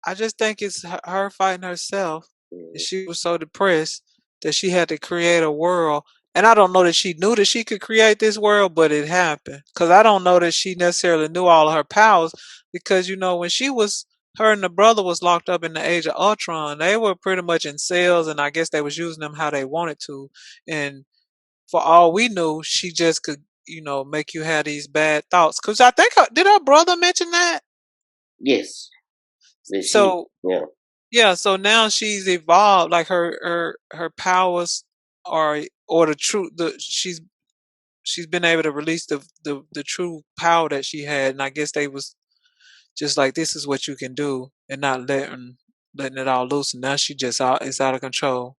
I just think it's her fighting herself. And Mm, she was so depressed that she had to create a world. And I don't know that she knew that she could create this world, but it happened. Because I don't know that she necessarily knew all of her powers. Because, when her and the brother was locked up in the Age of Ultron, they were pretty much in cells, and I guess they was using them how they wanted to. And for all we knew, she just could, make you have these bad thoughts. Because I think, did her brother mention that? yes, that she. So Yeah. yeah, so now she's evolved, like her powers are, or the true the she's been able to release the true power that she had, and I guess they was just like, this is what you can do, and not letting it all loose, and now she just it's out of control.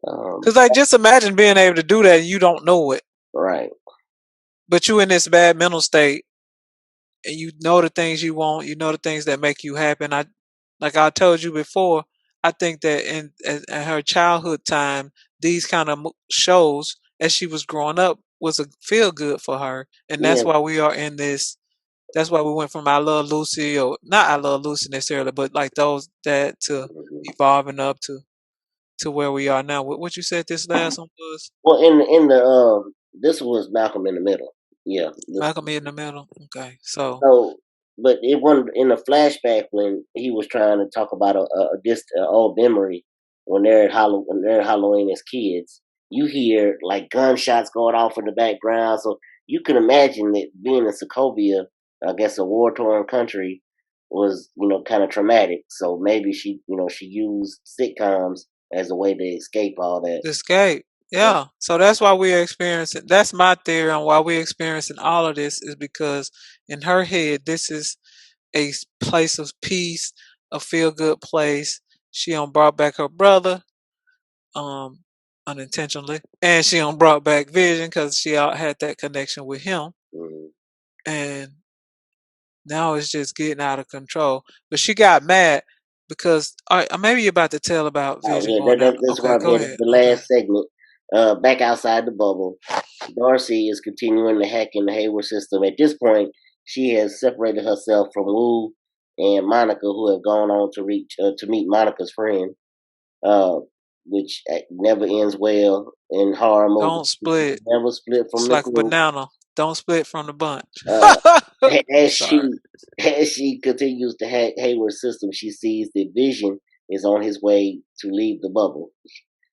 Um. Cause like, just imagine being able to do that and you don't know it, Right. but you in this bad mental state, and you know the things you want, you know the things that make you happy. And like I told you before, I think that in her childhood time, these kind of shows as she was growing up was a feel good for her, and Yeah. that's why we are in this. That's why we went from I Love Lucy, or not I Love Lucy necessarily, but like those that to Mhm. evolving up to where we are now. What you said this last one was Well, in the this was Malcolm in the Middle. Yeah. Malcolm in the Middle. Okay, so So, but it wasn't in the flashback when he was trying to talk about a old memory when they're at Halloween as kids. You hear like gunshots going off in the background, so you can imagine that being in Sokovia, I guess a war torn country, was kind of traumatic. So maybe she used sitcoms as a way to escape all that. the escape. Yeah. So that's why we're experiencing, that's my theory on why we're experiencing all of this, is because in her head, this is a place of peace, a feel good place. She brought back her brother, um, unintentionally. And she brought back Vision because she had that connection with him. Mhm. And now it's just getting out of control. But she got mad because, all right, maybe you're about to tell about Oh Vision yeah, going out. that's where Okay, I'm go headed. ahead. The Okay. last segment, back outside the bubble, Darcy is continuing to hack in the Hayward system. At this point, she has separated herself from Wu and Monica, who have gone on to meet Monica's friend, uh, which never ends well in horror movies. Don't split. Never split It's from the like a group. banana. Don't split from the bunch. Uh, I'm as sorry. she continues to hack Hayward's system, she sees that Vision is on his way to leave the bubble.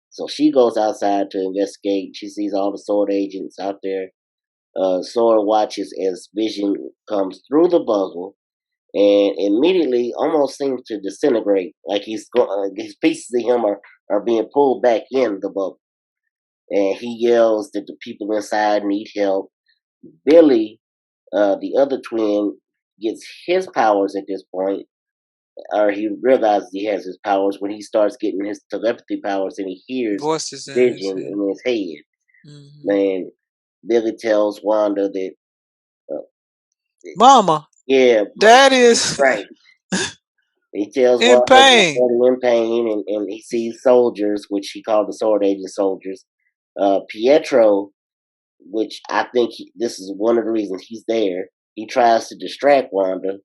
So she goes outside to investigate. She sees all the sword agents out there. Sword watches as Vision comes through the bubble and immediately almost seems to disintegrate, like his pieces of him are being pulled back in the bubble. And he yells that the people inside need help. Billy, the other twin, gets his powers at this point, or he realizes he has his powers when he starts getting his telepathy powers and he hears Voices in his Vision head. in his head. Mhm. Man, Billy tells Wanda that, Mama, yeah, Dad is right. He tells in Wanda that pain. he's in pain, and he sees soldiers, which he called the Sword Agent soldiers. Pietro, which I think this is one of the reasons he's there. He tries to distract Wanda,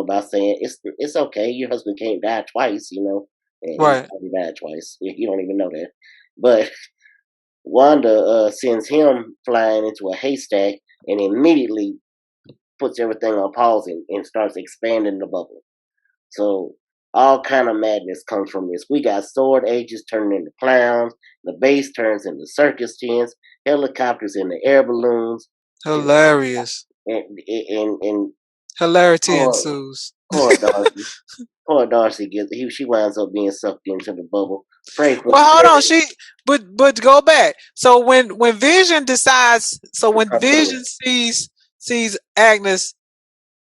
by saying it's okay. Your husband can't die twice, and he's Right. already died twice. You don't even know that, but Wanda sends him flying into a haystack and immediately puts everything on pause and starts expanding the bubble. So all kind of madness comes from this. We got sword agents turning into clowns, the base turns into circus tents, helicopters into air balloons, Hilarious. and Hilarity poor, ensues. poor Darcy. Poor Darcy she winds up being sucked into the bubble. Pray for Well, hold on. But go back. So when Vision decides, so to when come through. Vision sees Agnes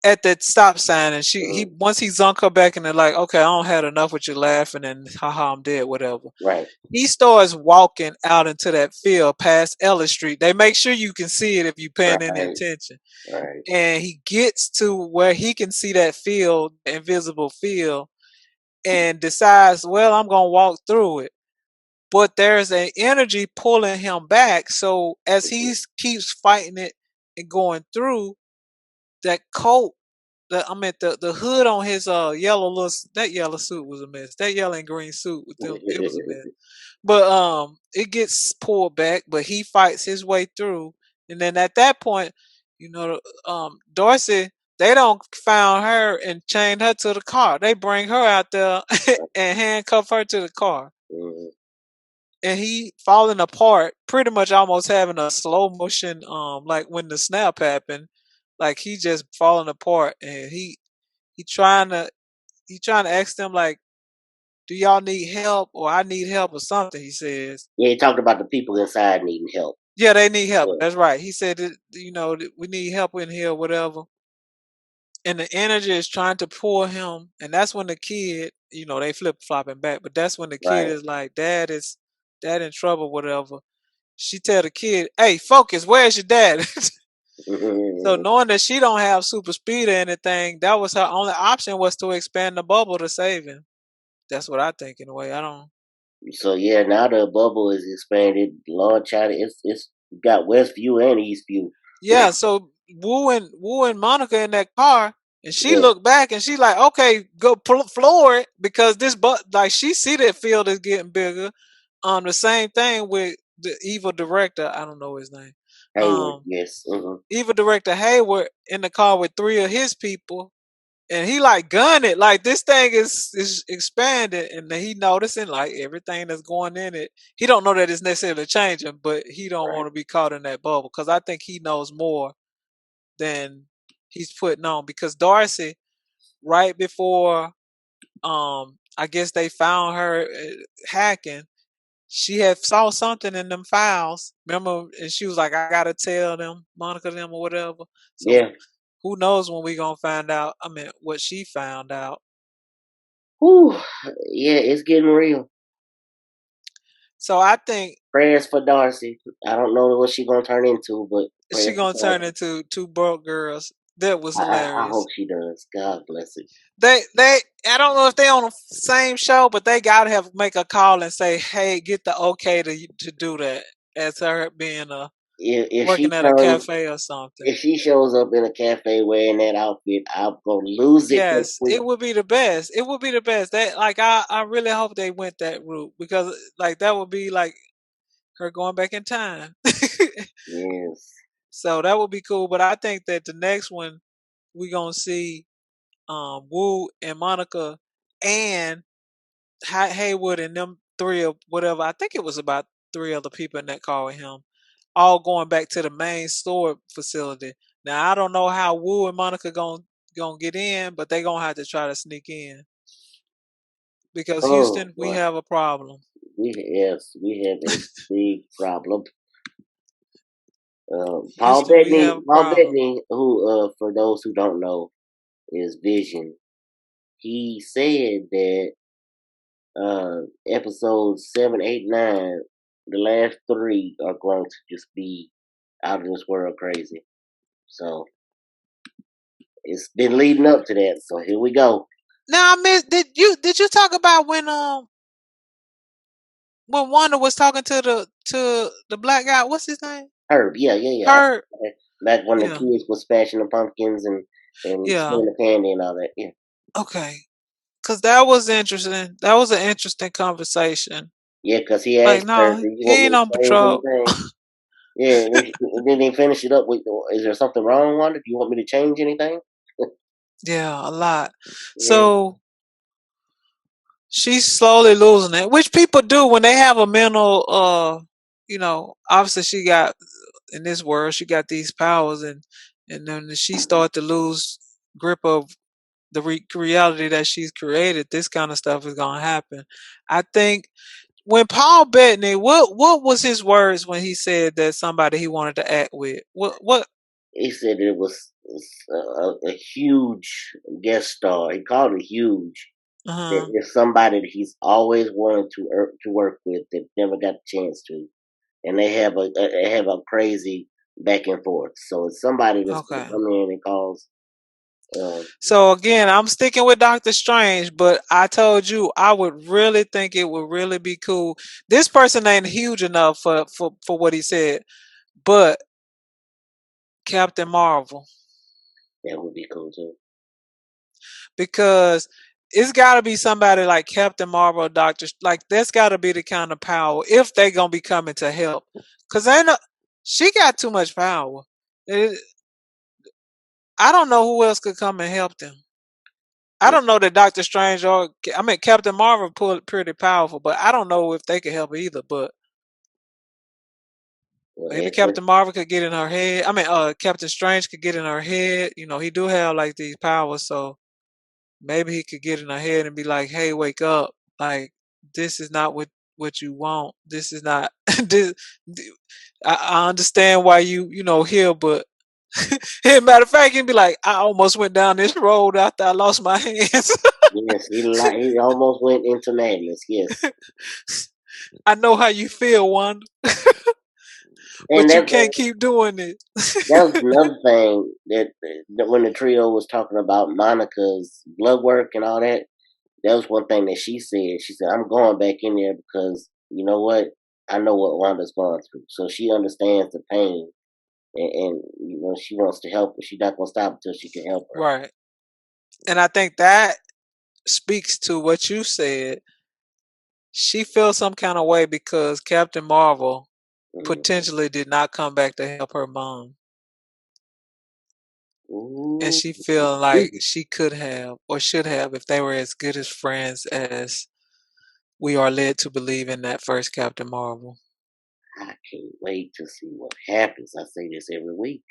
at that stop sign, and he Mhm. once he zunk her back, and they're like, okay, I don't had enough with you laughing, and haha, I'm dead, whatever. Right, He starts walking out into that field past Ellis Street. They make sure you can see it if you paying any right, attention. right. And he gets to where he can see that field, the invisible field, and decides, well, I'm gonna walk through it. But there's an energy pulling him back. So as he keeps fighting it and going through, that coat, the hood on his that yellow suit was a mess. That yellow and green suit with them, it was a mess. But it gets pulled back, but he fights his way through. And then at that point, Dorsey, they don't found her and chain her to the car. They bring her out there and handcuff her to the car. Mhm. And he falling apart, pretty much almost having a slow motion, like when the snap happened, like he just falling apart, and he trying to he trying to ask them like, do y'all need help or I need help or something? He says, Yeah, he talked about the people inside needing help. yeah, they need help. Yeah, That's right. He said that, that we need help in here, whatever. And the energy is trying to pull him, and that's when the kid, they flip flopping back, but that's when the kid right. is like, dad in trouble, whatever. She tell the kid, hey, focus, where's your dad? So Mhm. knowing that she don't have super speed or anything, that was her only option, was to expand the bubble to save him. That's what I think in a way. I don't. So yeah, now the bubble is expanded. Lord child, it's got Westview and Eastview. Yeah. So Wu and Monica in that car, and she Yeah, looked back and she like, okay, go floor it, because this like she see that field is getting bigger. The same thing with the evil director. I don't know his name. Hayward. Um, Yes. evil director Hayward in the car with three of his people, and he like gun it like this thing is expanded, and then he noticing like everything that's going in it. He don't know that it's necessarily changing, but he don't Right. want to be caught in that bubble, because I think he knows more than he's putting on. Because Darcy, right before I guess they found her hacking, she had saw something in them files. Remember, and she was like, "I gotta tell them, Monica, them, or whatever." So Yeah. who knows when we gonna find out? I mean, what she found out. Whew. Yeah, it's getting real. So I think Prayers for Darcy. I don't know what she's gonna turn into, but she prayers gonna for turn Darcy. into two broke girls. That was I hope hilarious. she does. God bless it. They I don't know if they on the same show, but they gotta have make a call and say, hey, get the okay to do that, as her being If she working at a turns, cafe or something. if she shows up in a cafe wearing that outfit, I'm gonna lose it Yes, it completely. would be the best. It would be the best. That like I really hope they went that route, because like that would be like her going back in time. Yes. So that would be cool. But I think that the next one we gonna see Wu and Monica and Haywood and them three of whatever. I think it was about three other people in that car with him, all going back to the main store facility. Now I don't know how Wu and Monica gonna get in, but they gonna have to try to sneak in, because Oh Houston, we boy. have a problem. We have a big problem. Paul Houston, we have a Bettany, problem. who for those who don't know, is Vision. he said that episodes 7, 8, 9, the last 3 are going to just be out of this world crazy. So it's been leading up to that. So here we go. Now I missed. Did you talk about when Wanda was talking to the black guy? What's his name? Herb, yeah. Herb. Back when the Yeah. kids was smashing the pumpkins and Yeah. stealing the candy and all that. Yeah. Okay. Cause that was interesting. That was an interesting conversation. Yeah, because he Like, asked her, no, "Do you want he me ain't to on change patrol. anything?" Yeah, and then they finish it up with, "Is there something wrong, Wanda? Do you want me to change anything?" Yeah, a lot. Yeah, So she's slowly losing it, which people do when they have a mental. Obviously she got in this world. She got these powers, and then she start to lose grip of the reality that she's created. This kind of stuff is gonna happen. I think when Paul Bettany, what was his words when he said that somebody he wanted to act with? What? he said it was a huge guest star. He called it huge. Uh-huh. It's somebody that he's always wanted to work with that never got the chance to, and they have a crazy back and forth. So it's somebody that's going Okay. to come in and cause. So again, I'm sticking with Doctor Strange, but I told you I would really think it would really be cool. This person ain't huge enough for what he said, but Captain Marvel, That would be cool too. because it's got to be somebody like Captain Marvel, Doctor. Like that's got to be the kind of power if they gonna be coming to help, because she got too much power. I don't know who else could come and help them. I don't know that Doctor Strange Captain Marvel pretty powerful, but I don't know if they could help either. But Well, maybe Captain Marvel could get in her head. Captain Strange could get in her head. He do have like these powers, so maybe he could get in her head and be like, "Hey, wake up! Like this is not what you want. This is not this. I understand why you here, but." Matter of fact, he'd be like, I almost went down this road after I lost my hands. yes, he almost went into madness. Yes, I know how you feel, Wanda, and but you that can't keep doing it. that was another thing that when the trio was talking about Monica's blood work and all that. That was one thing that she said. She said, "I'm going back in there because you know what? I know what Wanda's going through, so she understands the pain, and she wants to help her. She's not gonna stop until she can help her." Right. And I think that speaks to what you said. She feels some kind of way because Captain Marvel potentially did not come back to help her mom. And Ooh. she feel like she could have or should have if they were as good as friends as we are led to believe in that first Captain Marvel. I can't wait to see what happens. I say this every week.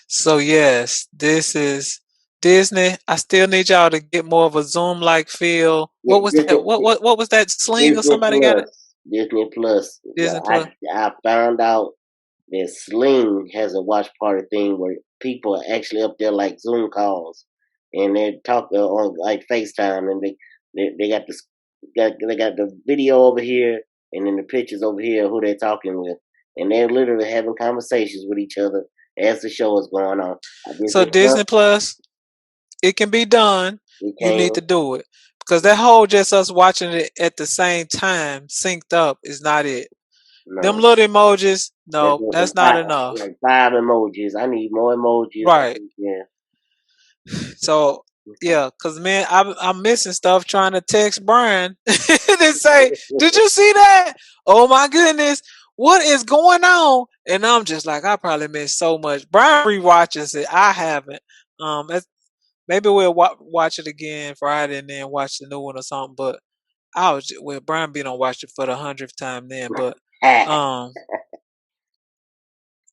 So yes, this is Disney. I still need y'all to get more of a Zoom-like feel. Yeah, What was that? What was that? Sling or Disney somebody got it? Plus. Disney Plus. Disney Plus. I found out that Sling has a watch party thing where people are actually up there like Zoom calls, and they're talking on like FaceTime, and they got they got the video over here, and then the pictures over here who they're talking with, and they're literally having conversations with each other as the show is going on. So Disney Plus, it can be done. It You came. need to do it because that whole just us watching it at the same time synced up is not it. Them No, little emojis, that's no, that's not enough. like 5 emojis. I need more emojis. Right. Yeah. So Okay. yeah, cause man, I'm missing stuff trying to text Brian and say, "Did you see that? Oh my goodness, what is going on?" And I'm just like, I probably missed so much. Brian rewatches it. I haven't. Maybe we'll watch it again Friday and then watch the new one or something. But Brian be don't watch it for the 100th time then. But um,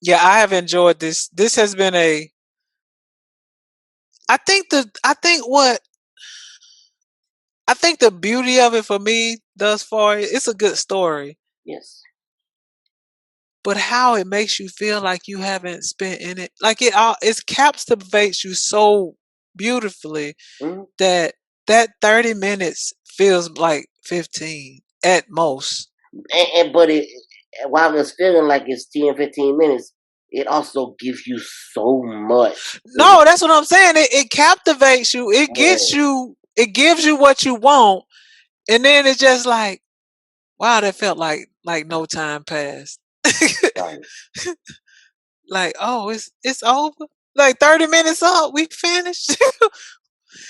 yeah, I have enjoyed this. This has been I think the beauty of it for me thus far, it's a good story. Yes. But how it makes you feel like you haven't spent in it, like it captivates you so beautifully Mhm. that that 30 minutes feels like 15 at most. But while it's feeling like it's 10, 15 minutes, it also gives you so much. No, that's what I'm saying. It captivates you. It gets you. It gives you what you want, and then it's just like, wow, that felt like no time passed. Right. Like, oh, it's over. Like 30 minutes up, we finished.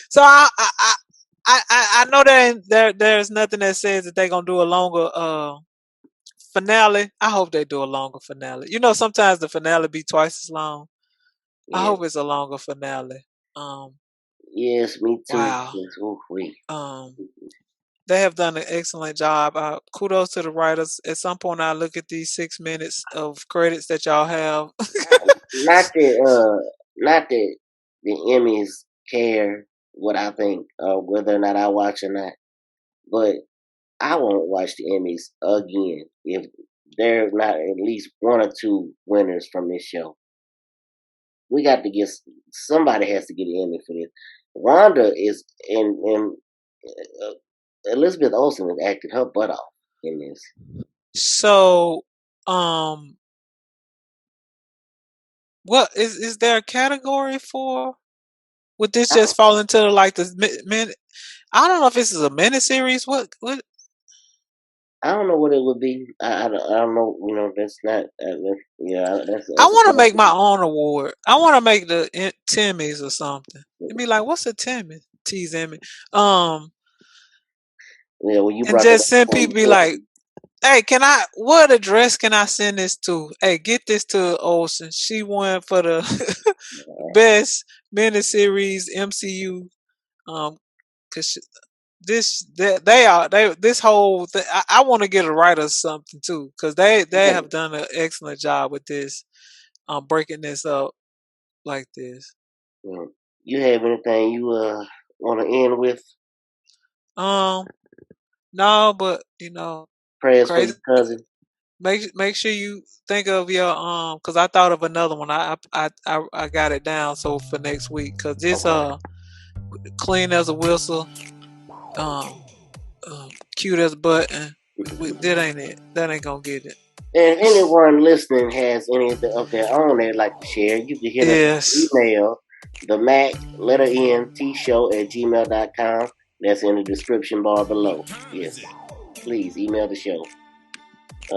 So I know there's nothing that says that they're gonna do a longer finale. I hope they do a longer finale. You know, sometimes the finale be twice as long. Yeah. I hope it's a longer finale. Yes, me too. Wow. Yes, They have done an excellent job. Kudos to the writers. At some point, I look at these 6 minutes of credits that y'all have. not that the Emmys care what I think, whether or not I watch or not, but I won't watch the Emmys again if there's not at least one or two winners from this show. We got to get, somebody has to get an Emmy for this. Wanda is and Elizabeth Olsen has acted her butt off in this. So, what is there a category for? Would this just fall into like the minute? I don't know if this is a miniseries. What? I don't know what it would be. I don't know. You know, that's not. That's I want to make my own award. I want to make the Timmys or something. It'd be like, what's a Timmy? T's Emmy. Yeah, well, you and just send people be like, hey, what address can I send this to? Hey, get this to Olsen. She won for the best miniseries MCU. Cause this whole thing, I want to get a writer something too, because they have done an excellent job with this, breaking this up like this. You have anything you want to end with? No, but you know, prayers for your cousin. Make sure you think of your because I thought of another one. I got it down so for next week, because this clean as a whistle, cute as a button. That ain't it. That ain't gonna get it. And if anyone listening has any of their own they'd like to share, you can hit us email the Mac letter N T show at gmail.com. That's in the description bar below. Yes, please email the show.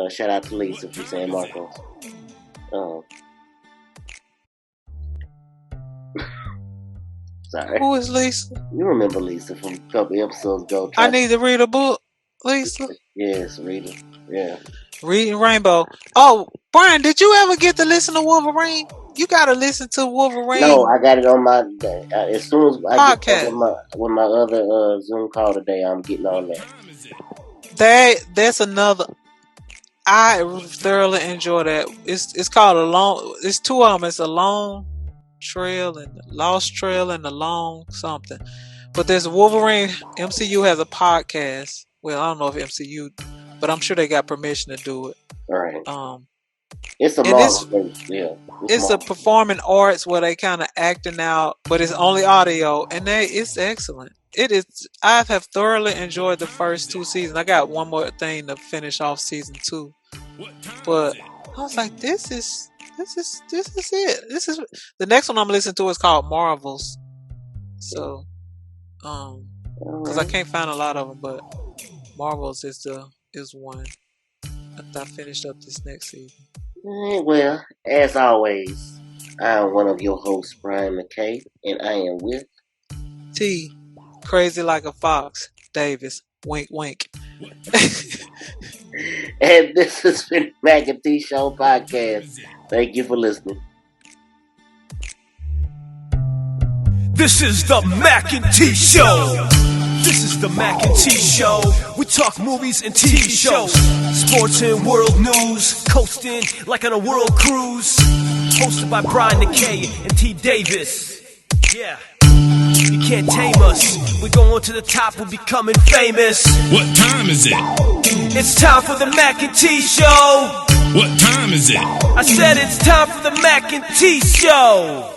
Shout out to Lisa from San Marcos. Sorry. Who is Lisa? You remember Lisa from a couple episodes ago. I need to read a book, Lisa. Yes, read it. Yeah. Reading Rainbow. Oh, Brian, did you ever get to listen to Wolverine? You got to listen to Wolverine. No, I got it on my. As soon as I get with my other Zoom call today, I'm getting on that. That's another. I thoroughly enjoy that. It's called It's two of them. It's a long trail and lost trail and a long something. But there's Wolverine. MCU has a podcast. Well, I don't know if MCU, but I'm sure they got permission to do it. All right. It's a it's a performing arts where they kind of acting out, but it's only audio, and it's excellent. It is. I have thoroughly enjoyed the first 2 seasons. I got one more thing to finish off season 2, but I was like, this is it. This is the next one I'm listening to is called Marvels. So, because I can't find a lot of them, but Marvels is one. After I finished up this next season. Well, as always, I am one of your hosts, Brian Mackay, and I am with T, crazy like a fox, Davis, wink wink. And this has been Mackay T Show Podcast. Thank you for listening. This is the Mackay T Show. This is the Mackay T Show. We talk movies and TV shows, sports and world news, coasting like on a world cruise. Hosted by Brian Mackay and T Davis. Yeah, you can't tame us. We're going to the top. We're becoming famous. What time is it? It's time for the Mackay T Show. What time is it? I said it's time for the Mackay T Show.